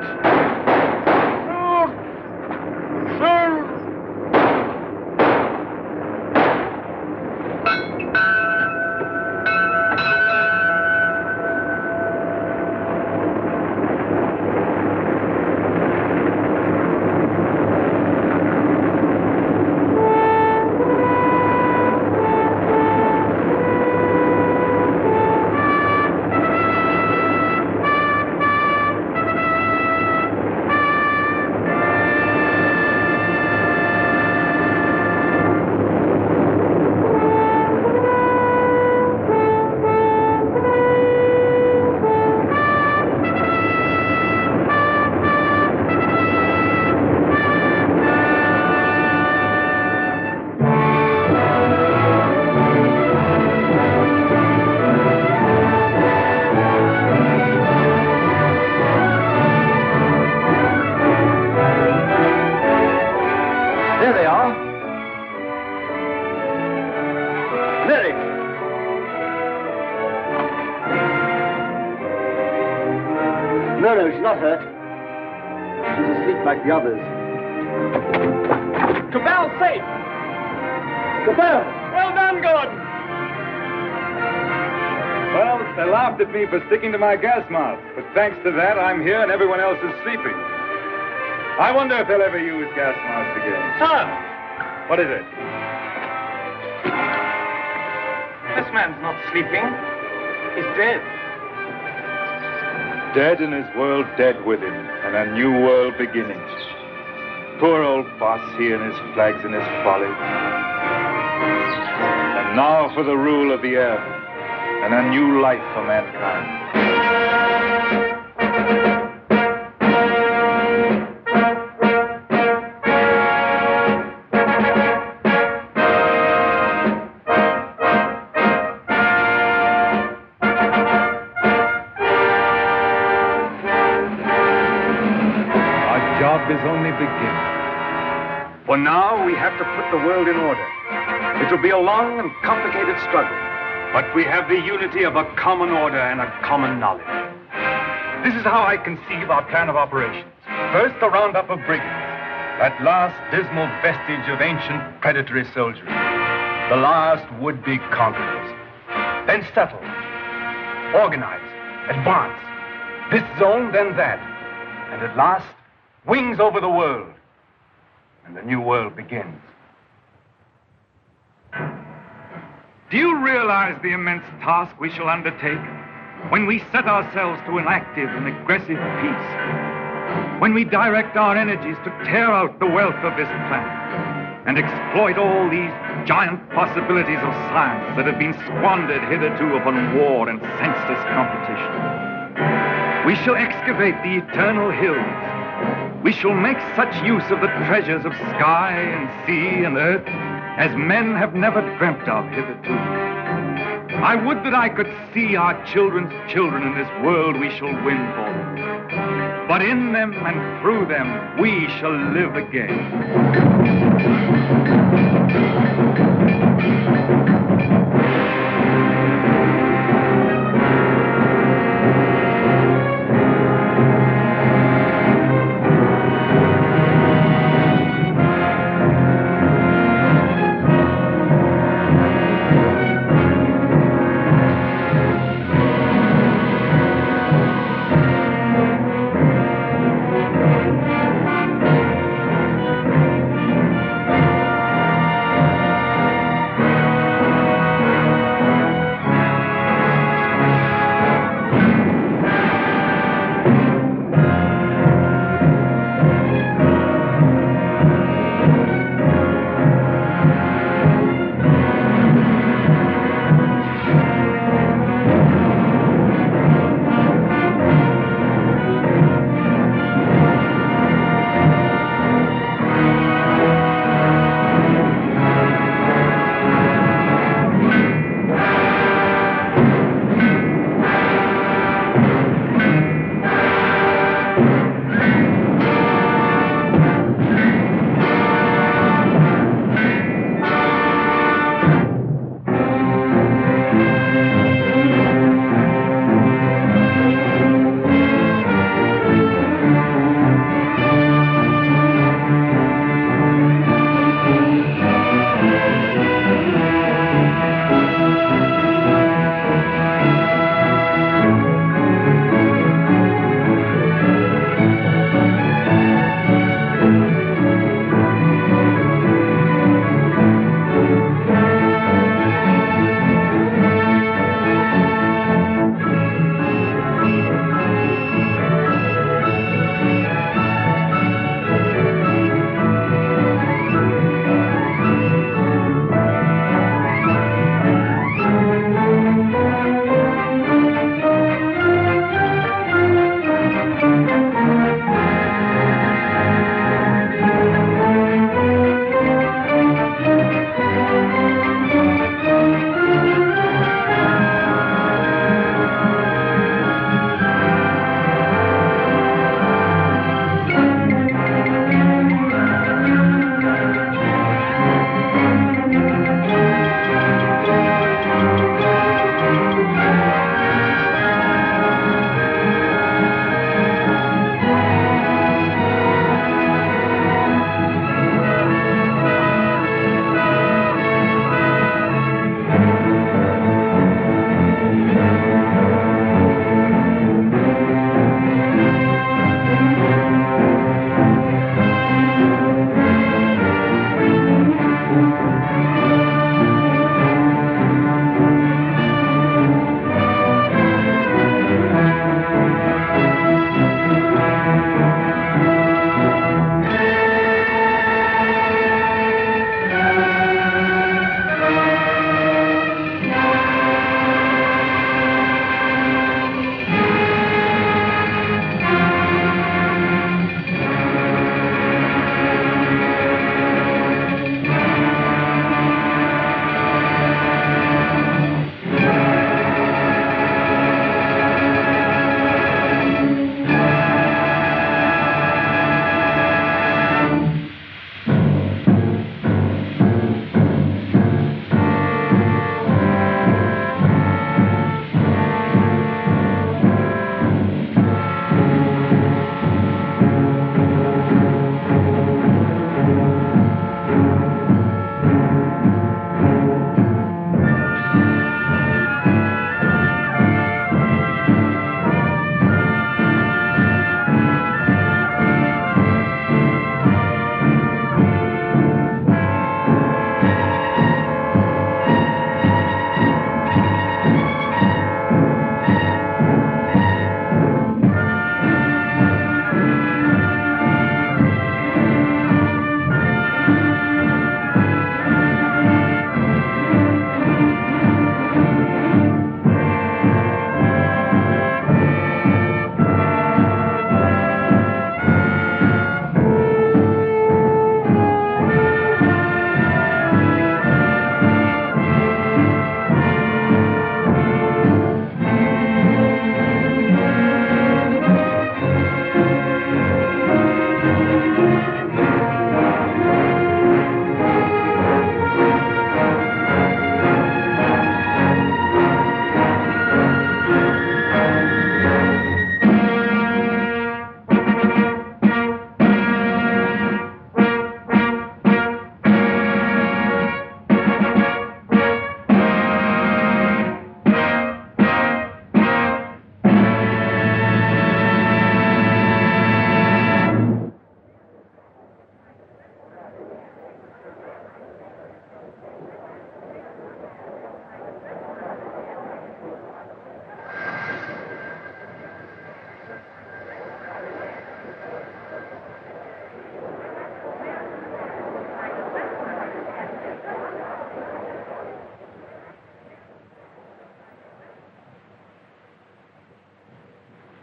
No, she's not hurt. She's asleep like the others. Cabell's safe! Cabell! Well done, Gordon! Well, they laughed at me for sticking to my gas mask, but thanks to that, I'm here and everyone else is sleeping. I wonder if they'll ever use gas masks again. Sir! What is it? This man's not sleeping. He's dead. Dead and his world dead with him, and a new world beginning. Poor old boss, he and his flags and his folly. And now for the rule of the earth, and a new life for mankind. Is only beginning. For now, we have to put the world in order. It will be a long and complicated struggle, but we have the unity of a common order and a common knowledge. This is how I conceive our plan of operations. First, a roundup of brigands, that last dismal vestige of ancient predatory soldiery, the last would-be conquerors. Then settle, organize, advance, this zone, then that, and at last, wings over the world, and the new world begins. Do you realize the immense task we shall undertake when we set ourselves to an active and aggressive peace? When we direct our energies to tear out the wealth of this planet and exploit all these giant possibilities of science that have been squandered hitherto upon war and senseless competition? shall excavate the eternal hills. We shall make such use of the treasures of sky and sea and earth as men have never dreamt of hitherto. I would that I could see our children's children in this world we shall win for them. But in them and through them we shall live again.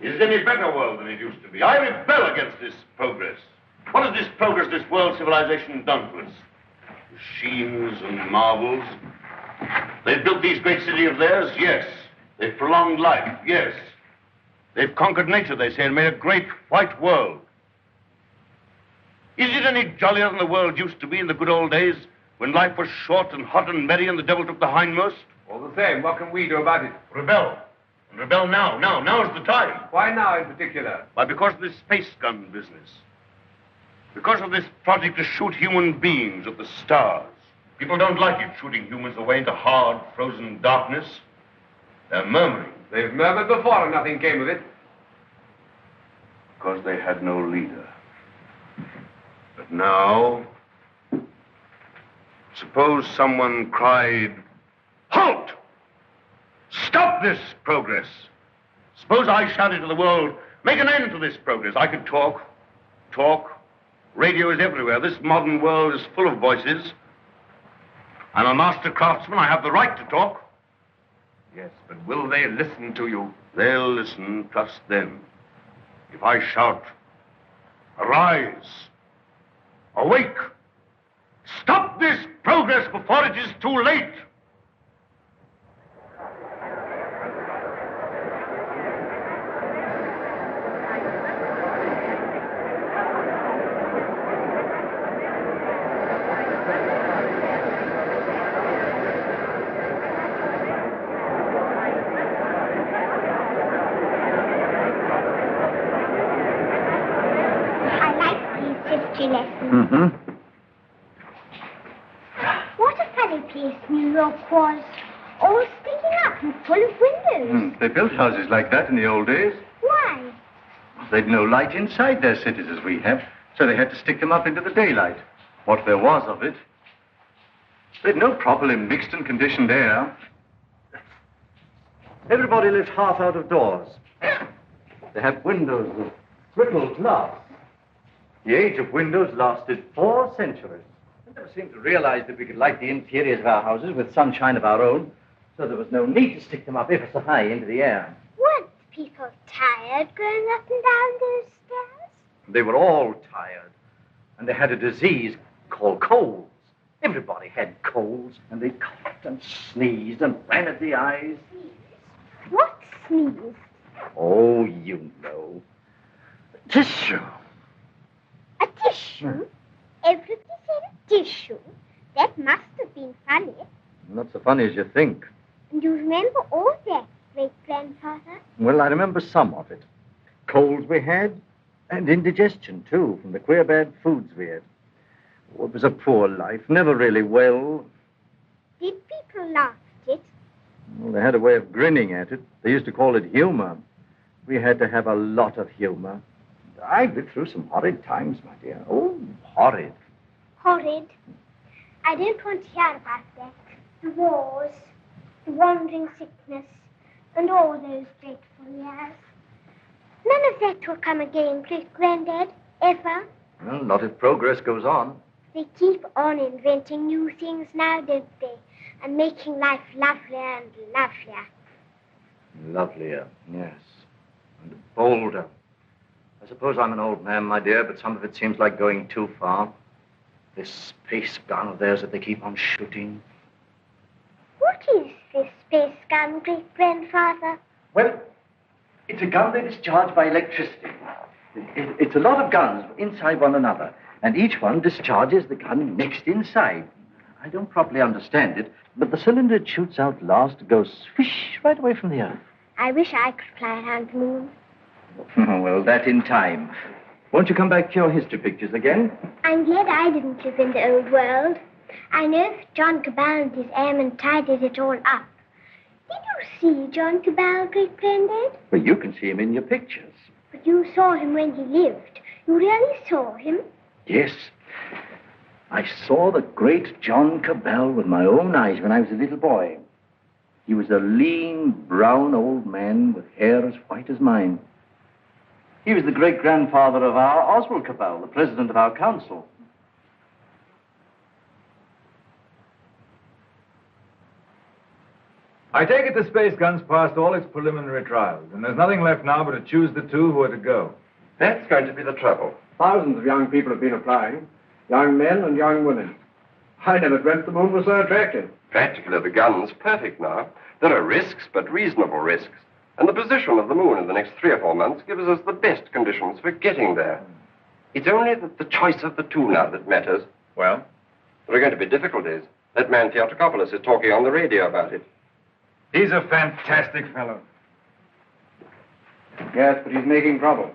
is any better world than it used to be. I rebel against this progress. What has this progress, this world civilization done to us? Machines and marvels. They've built these great cities of theirs, yes. They've prolonged life, yes. They've conquered nature, they say, and made a great white world. Is it any jollier than the world used to be in the good old days, when life was short and hot and merry and the devil took the hindmost? All the same, what can we do about it? Rebel. And rebel now. Now's the time. Why now in particular? Why, because of this space gun business. Because of this project to shoot human beings at the stars. People don't like it, shooting humans away into hard, frozen darkness. They're murmuring. They've murmured before and nothing came of it. Because they had no leader. But now, suppose someone cried, "Halt! Stop this progress!" Suppose I shouted to the world, "Make an end to this progress." I could talk. Radio is everywhere. This modern world is full of voices. I'm a master craftsman. I have the right to talk. Yes, but will they listen to you? They'll listen, trust them. If I shout, "Arise! Awake! Stop this progress before it is too late!" What a funny place New York was. All sticking up and full of windows. They built houses like that in the old days. Why? They'd no light inside their cities as we have, so they had to stick them up into the daylight. What there was of it. They'd no properly mixed and conditioned air. Everybody lived half out of doors. They had windows of brittle glass. The age of windows lasted 4 centuries. We never seemed to realize that we could light the interiors of our houses with sunshine of our own, so there was no need to stick them up ever so high into the air. Weren't people tired going up and down those stairs? They were all tired, and they had a disease called colds. Everybody had colds, and they coughed and sneezed and ran at the eyes. What sneezed? Oh, you know. Tissue. A tissue? Everybody said a tissue. That must have been funny. Not so funny as you think. And you remember all that, great-grandfather? Well, I remember some of it. Colds we had, and indigestion, too, from the queer bad foods we ate. Oh, it was a poor life, never really well. Did people laugh at it? Well, they had a way of grinning at it. They used to call it humor. We had to have a lot of humor. I lived through some horrid times, my dear. Oh, horrid. Horrid. I don't want to hear about that. The wars, the wandering sickness, and all those dreadful years. None of that will come again, great-granddad, ever. Well, not if progress goes on. They keep on inventing new things now, don't they? And making life lovelier and lovelier. Lovelier, yes. And bolder. I suppose I'm an old man, my dear, but some of it seems like going too far. This space gun of theirs that they keep on shooting. What is this space gun, great-grandfather? Well, it's a gun that is charged by electricity. It's a lot of guns inside one another, and each one discharges the gun next inside. I don't properly understand it, but the cylinder it shoots out last goes swish right away from the earth. I wish I could fly around the moon. Well, that in time. Won't you come back to your history pictures again? I'm glad I didn't live in the old world. I know that John Cabal and his airmen tidied it all up. Did you see John Cabal, great-granddad? Well, you can see him in your pictures. But you saw him when he lived. You really saw him? Yes. I saw the great John Cabal with my own eyes when I was a little boy. He was a lean, brown old man with hair as white as mine. He was the great-grandfather of our Oswald Cabal, the president of our council. I take it the space gun's passed all its preliminary trials, and there's nothing left now but to choose the two who are to go. That's going to be the trouble. Thousands of young people have been applying. Young men and young women. I never dreamt the moon was so attractive. Practically, the gun's perfect now. There are risks, but reasonable risks. And the position of the moon in the next 3 or 4 months gives us the best conditions for getting there. It's only the choice of the two now that matters. Well? There are going to be difficulties. That man Theatricopoulos is talking on the radio about it. He's a fantastic fellow. Yes, but he's making trouble.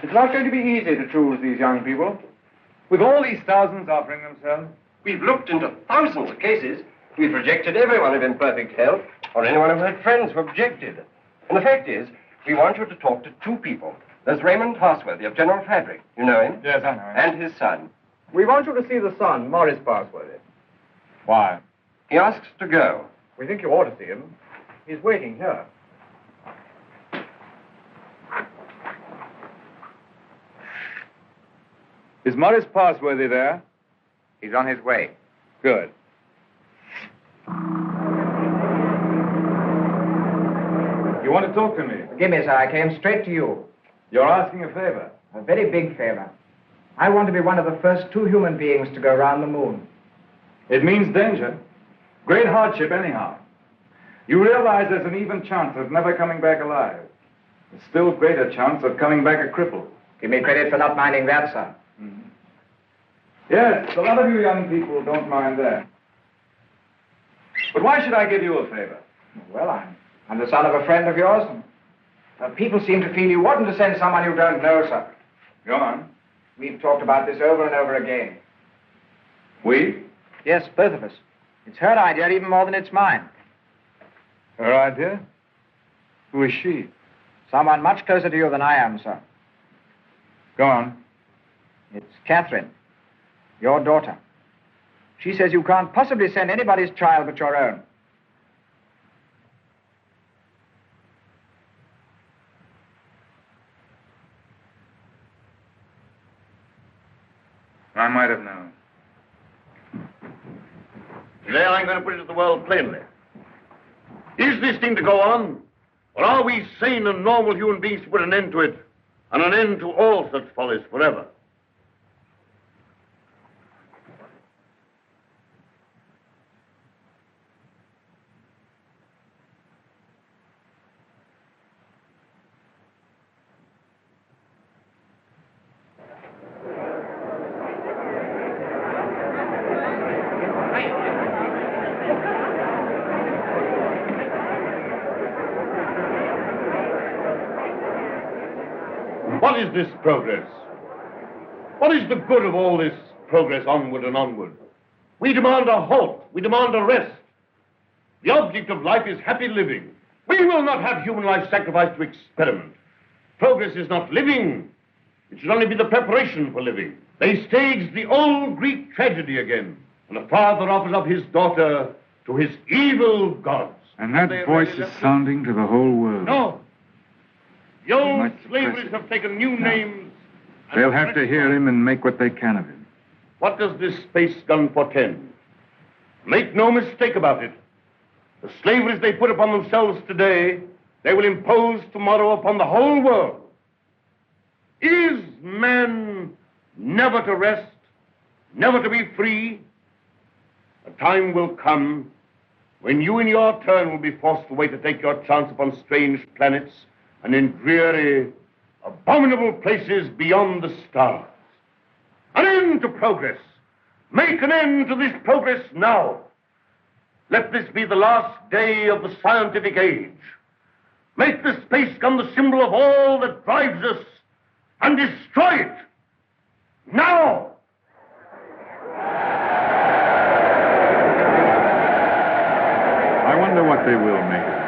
It's not going to be easy to choose these young people. With all these thousands offering themselves? We've looked into thousands of cases. We've rejected everyone of imperfect health, or anyone who had friends who objected. And the fact is, we want you to talk to 2 people. There's Raymond Parsworthy of General Fabric. You know him? Yes, I know him. And his son. We want you to see the son, Morris Parsworthy. Why? He asks to go. We think you ought to see him. He's waiting here. Is Morris Parsworthy there? He's on his way. Good. You want to talk to me? Forgive me, sir. I came straight to you. You're asking a favor. A very big favor. I want to be one of the first 2 human beings to go around the moon. It means danger. Great hardship, anyhow. You realize there's an even chance of never coming back alive. A still greater chance of coming back a cripple. Give me credit for not minding that, sir. Mm-hmm. Yes, a lot of you young people don't mind that. But why should I give you a favor? Well, I'm the son of a friend of yours. And people seem to feel you oughtn't to send someone you don't know, sir. Go on. We've talked about this over and over again. We? Yes, both of us. It's her idea even more than it's mine. Her idea? Who is she? Someone much closer to you than I am, sir. Go on. It's Catherine, your daughter. She says you can't possibly send anybody's child but your own. I might have known. Today I'm going to put it to the world plainly. Is this thing to go on? Or are we sane and normal human beings to put an end to it? And an end to all such follies forever? What is this progress? What is the good of all this progress onward and onward? We demand a halt. We demand a rest. The object of life is happy living. We will not have human life sacrificed to experiment. Progress is not living. It should only be the preparation for living. They stage the old Greek tragedy again, and a father offers up his daughter to his evil gods. And that voice is sounding to the whole world. No. The old slaveries have taken new names. They'll have to hear him and make what they can of him. What does this space gun portend? Make no mistake about it. The slaveries they put upon themselves today, they will impose tomorrow upon the whole world. Is man never to rest, never to be free? A time will come when you in your turn will be forced away to take your chance upon strange planets and in dreary, abominable places beyond the stars. An end to progress. Make an end to this progress now. Let this be the last day of the scientific age. Make the space gun the symbol of all that drives us, and destroy it. Now! I wonder what they will make it.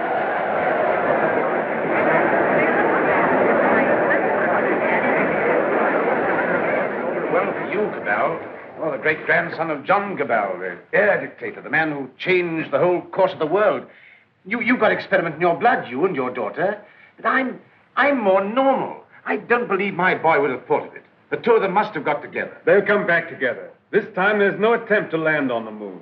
Well, for you, Cabell, you're the great-grandson of John Cabell, the air dictator, the man who changed the whole course of the world. You've got experiment in your blood, you and your daughter. But I'm more normal. I don't believe my boy would have thought of it. The two of them must have got together. They'll come back together. This time there's no attempt to land on the moon.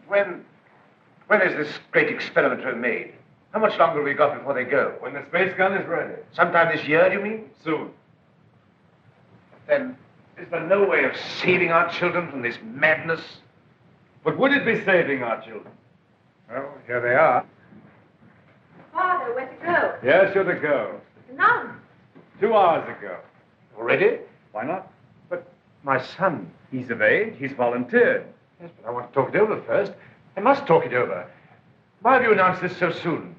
When is this great experiment to be made? How much longer have we got before they go? When the space gun is ready. Sometime this year, do you mean? Soon. Then, is there no way of saving our children from this madness? But would it be saving our children? Well, here they are. Father, where to go? Yes, you're to go. None. 2 hours ago. Already? Why not? But my son... He's of age. He's volunteered. Yes, but I want to talk it over first. I must talk it over. Why have you announced this so soon?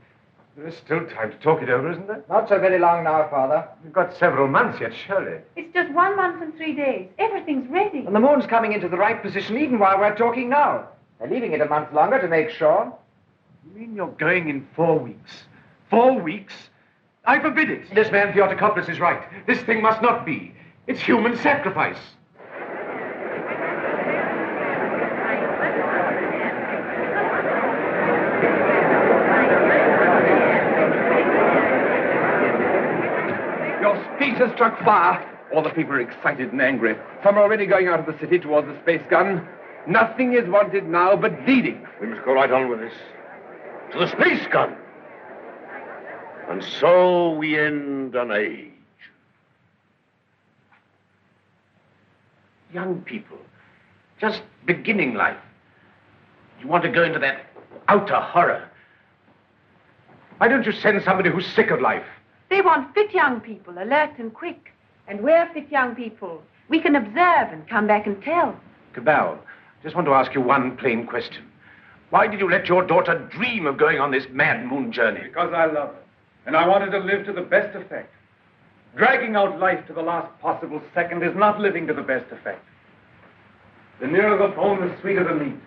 There is still time to talk it over, isn't there? Not so very long now, Father. We've got several months yet, surely. It's just 1 month and 3 days. Everything's ready. And the moon's coming into the right position even while we're talking now. They're leaving it a month longer to make sure. You mean you're going in 4 weeks? 4 weeks? I forbid it. This man Theotokopoulos is right. This thing must not be. It's human sacrifice. Your speech has struck fire. All the people are excited and angry. Some are already going out of the city towards the space gun. Nothing is wanted now but leading. We must go right on with this. To the space gun. And so we end an age. Young people, just beginning life. You want to go into that outer horror. Why don't you send somebody who's sick of life? They want fit young people, alert and quick. And we're fit young people. We can observe and come back and tell. Cabal, I just want to ask you one plain question. Why did you let your daughter dream of going on this mad moon journey? Because I love her. And I wanted to live to the best effect. Dragging out life to the last possible second is not living to the best effect. The nearer the bone, the sweeter the meat.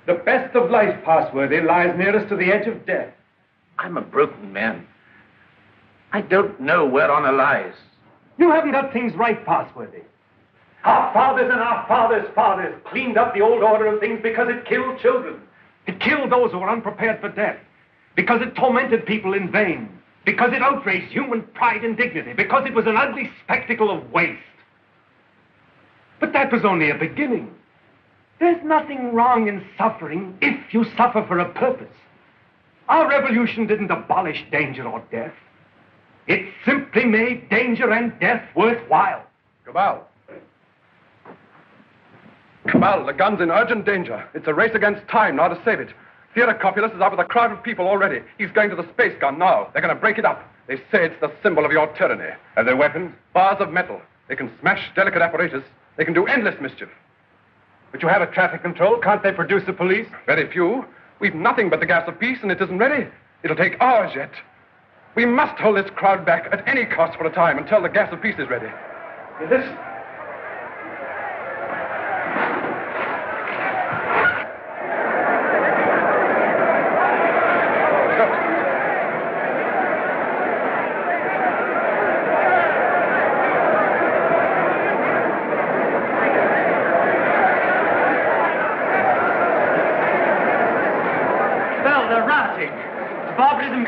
The best of life, Passworthy, lies nearest to the edge of death. I'm a broken man. I don't know where honor lies. You haven't got things right, Passworthy. Our fathers and our fathers' fathers cleaned up the old order of things because it killed children. It killed those who were unprepared for death. Because it tormented people in vain. Because it outraged human pride and dignity. Because it was an ugly spectacle of waste. But that was only a beginning. There's nothing wrong in suffering if you suffer for a purpose. Our revolution didn't abolish danger or death. It simply made danger and death worthwhile. Cabal. Cabal, the gun's in urgent danger. It's a race against time now to save it. Theotokopoulos is up with a crowd of people already. He's going to the space gun now. They're going to break it up. They say it's the symbol of your tyranny. And their weapons? Bars of metal. They can smash delicate apparatus. They can do endless mischief. But you have a traffic control. Can't they produce the police? Very few. We've nothing but the gas of peace, and it isn't ready. It'll take hours yet. We must hold this crowd back at any cost for a time until the gas of peace is ready. Listen.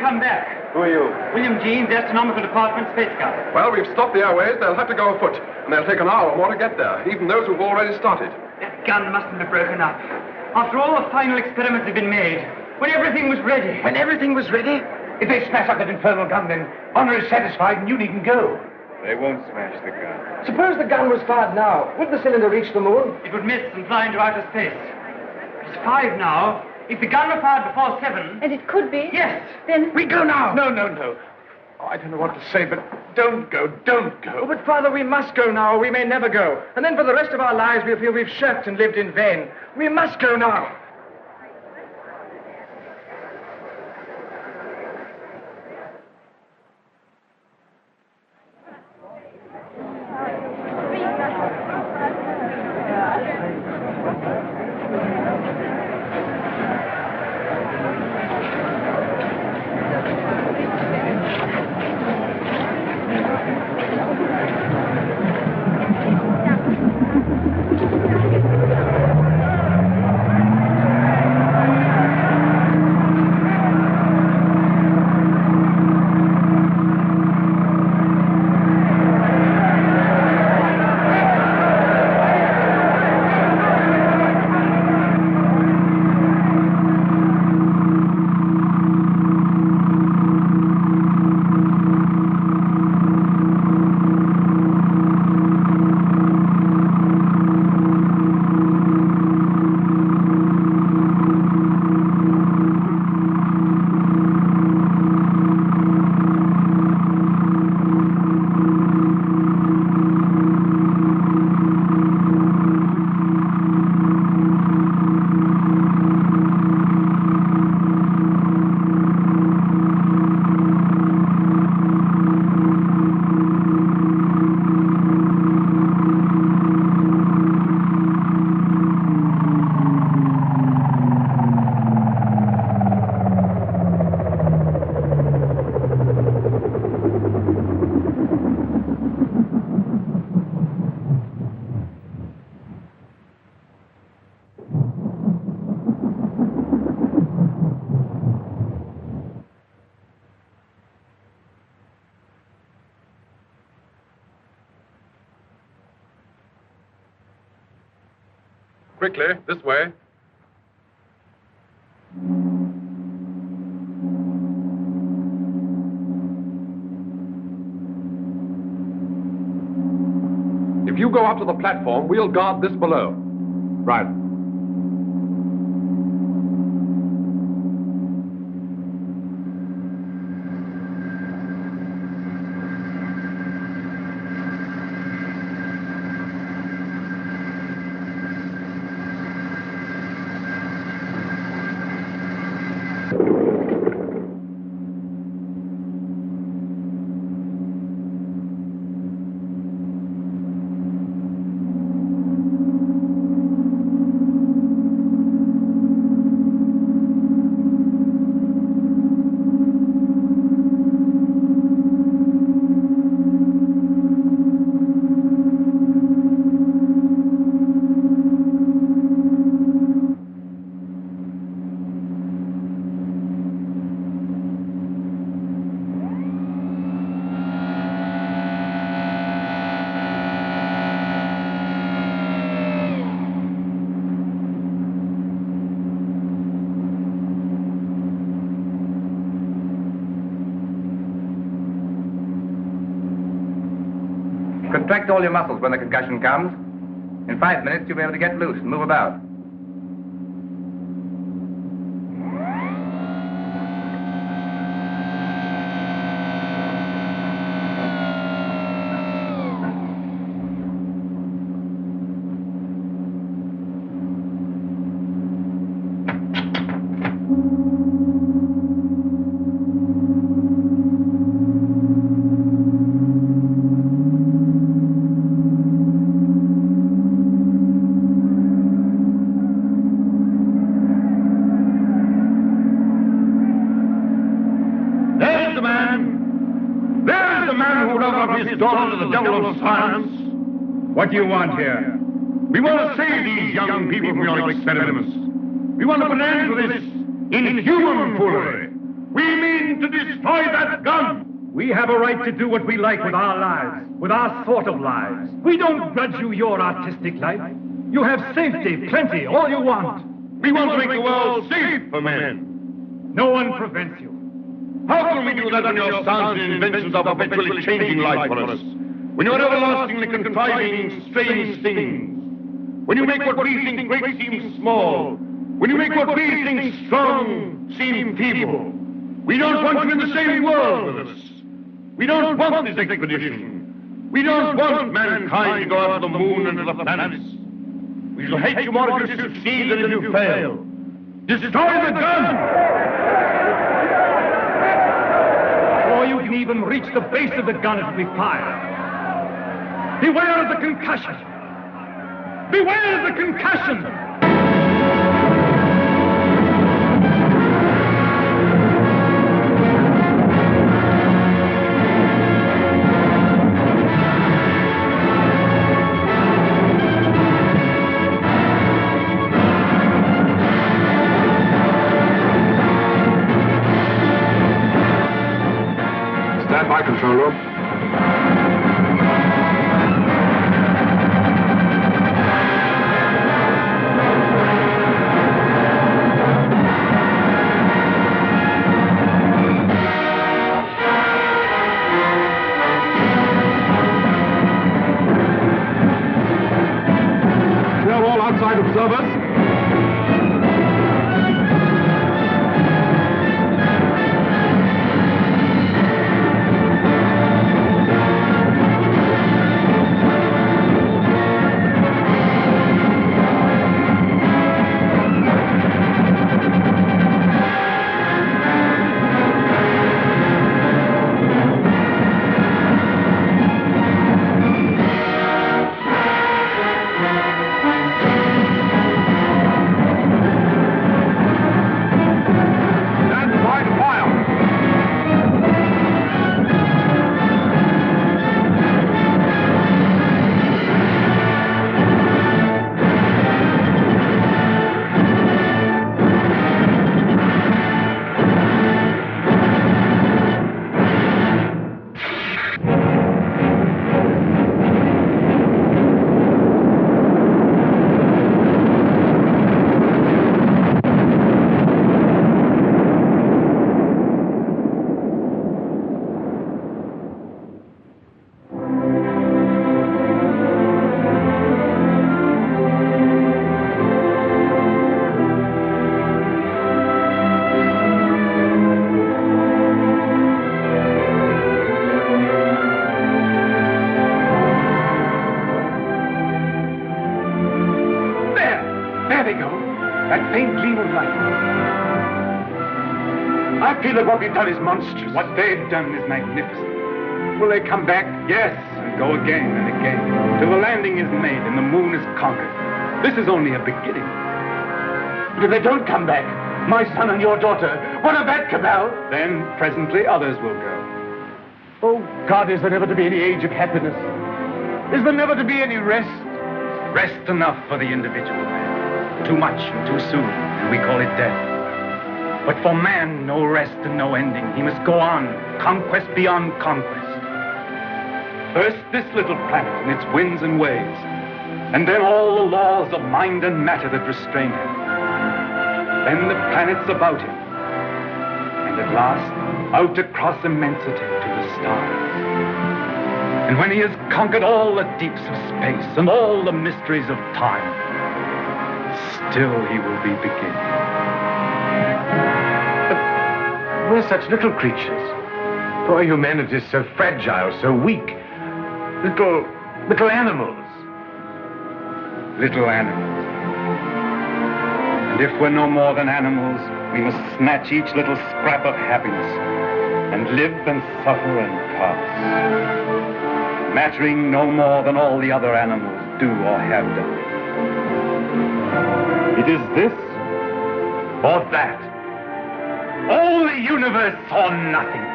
Come back. Who are you? William Jeans, Astronomical Department, Space Guard. Well, we've stopped the airways. They'll have to go afoot. And they'll take an hour or more to get there, even those who've already started. That gun mustn't have broken up. After all the final experiments had been made, when everything was ready. When everything was ready? If they smash up that infernal gun, then honor is satisfied and you needn't go. They won't smash the gun. Suppose the gun was fired now. Would the cylinder reach the moon? It would miss and fly into outer space. It's 5 now. If the gun were fired before 7... And it could be? Yes. Then... We go now. No. Oh, I don't know what to say, but don't go. Oh, but, Father, we must go now, or we may never go. And then for the rest of our lives, we'll feel we've shirked and lived in vain. We must go now. Quickly, this way. If you go up to the platform, we'll guard this below. Right. Contract all your muscles when the concussion comes. In 5 minutes, you'll be able to get loose and move about. Daughter to the devil of science. What do you want here? We want to save these young people from your experiments. We want to put an end to this inhuman foolery. We mean to destroy that gun. We have a right to do what we like with our lives, with our sort of lives. We don't grudge you your artistic life. You have safety, plenty, all you want. We want to make the world safe for men. No one prevents you. How can we do that when your science and inventions are perpetually changing life for us? When you're everlastingly contriving strange things? When you make what we think great seem small? When you make what we think strong seem feeble? We don't want you in the same world with us. We don't want this expedition. We don't want mankind to go out to the moon and to the planets. We shall hate you more if you succeed than if you fail. Destroy the gun! You can even reach the base of the gun as we fire. Beware of the concussion! Beware of the concussion! Stand by, control room. Clear all outside observers. I feel that what we've done is monstrous. What they've done is magnificent. Will they come back? Yes, and go again and again, till the landing is made and the moon is conquered. This is only a beginning. But if they don't come back, my son and your daughter, what of that, Cabal? Then presently others will go. Oh, God, is there never to be any age of happiness? Is there never to be any rest? Rest enough for the individual man. Too much and too soon, and we call it death. But for man, no rest and no ending. He must go on, conquest beyond conquest. First this little planet and its winds and waves, and then all the laws of mind and matter that restrain him. Then the planets about him, and at last, out across immensity to the stars. And when he has conquered all the deeps of space and all the mysteries of time, still he will be beginning. But we're such little creatures. Poor humanity is so fragile, so weak. Little animals. Little animals. And if we're no more than animals, we must snatch each little scrap of happiness and live and suffer and pass, mattering no more than all the other animals do or have done. It is this or that. All the universe or nothingness.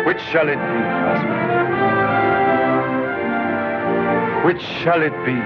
Which shall it be, Oswald? Which shall it be?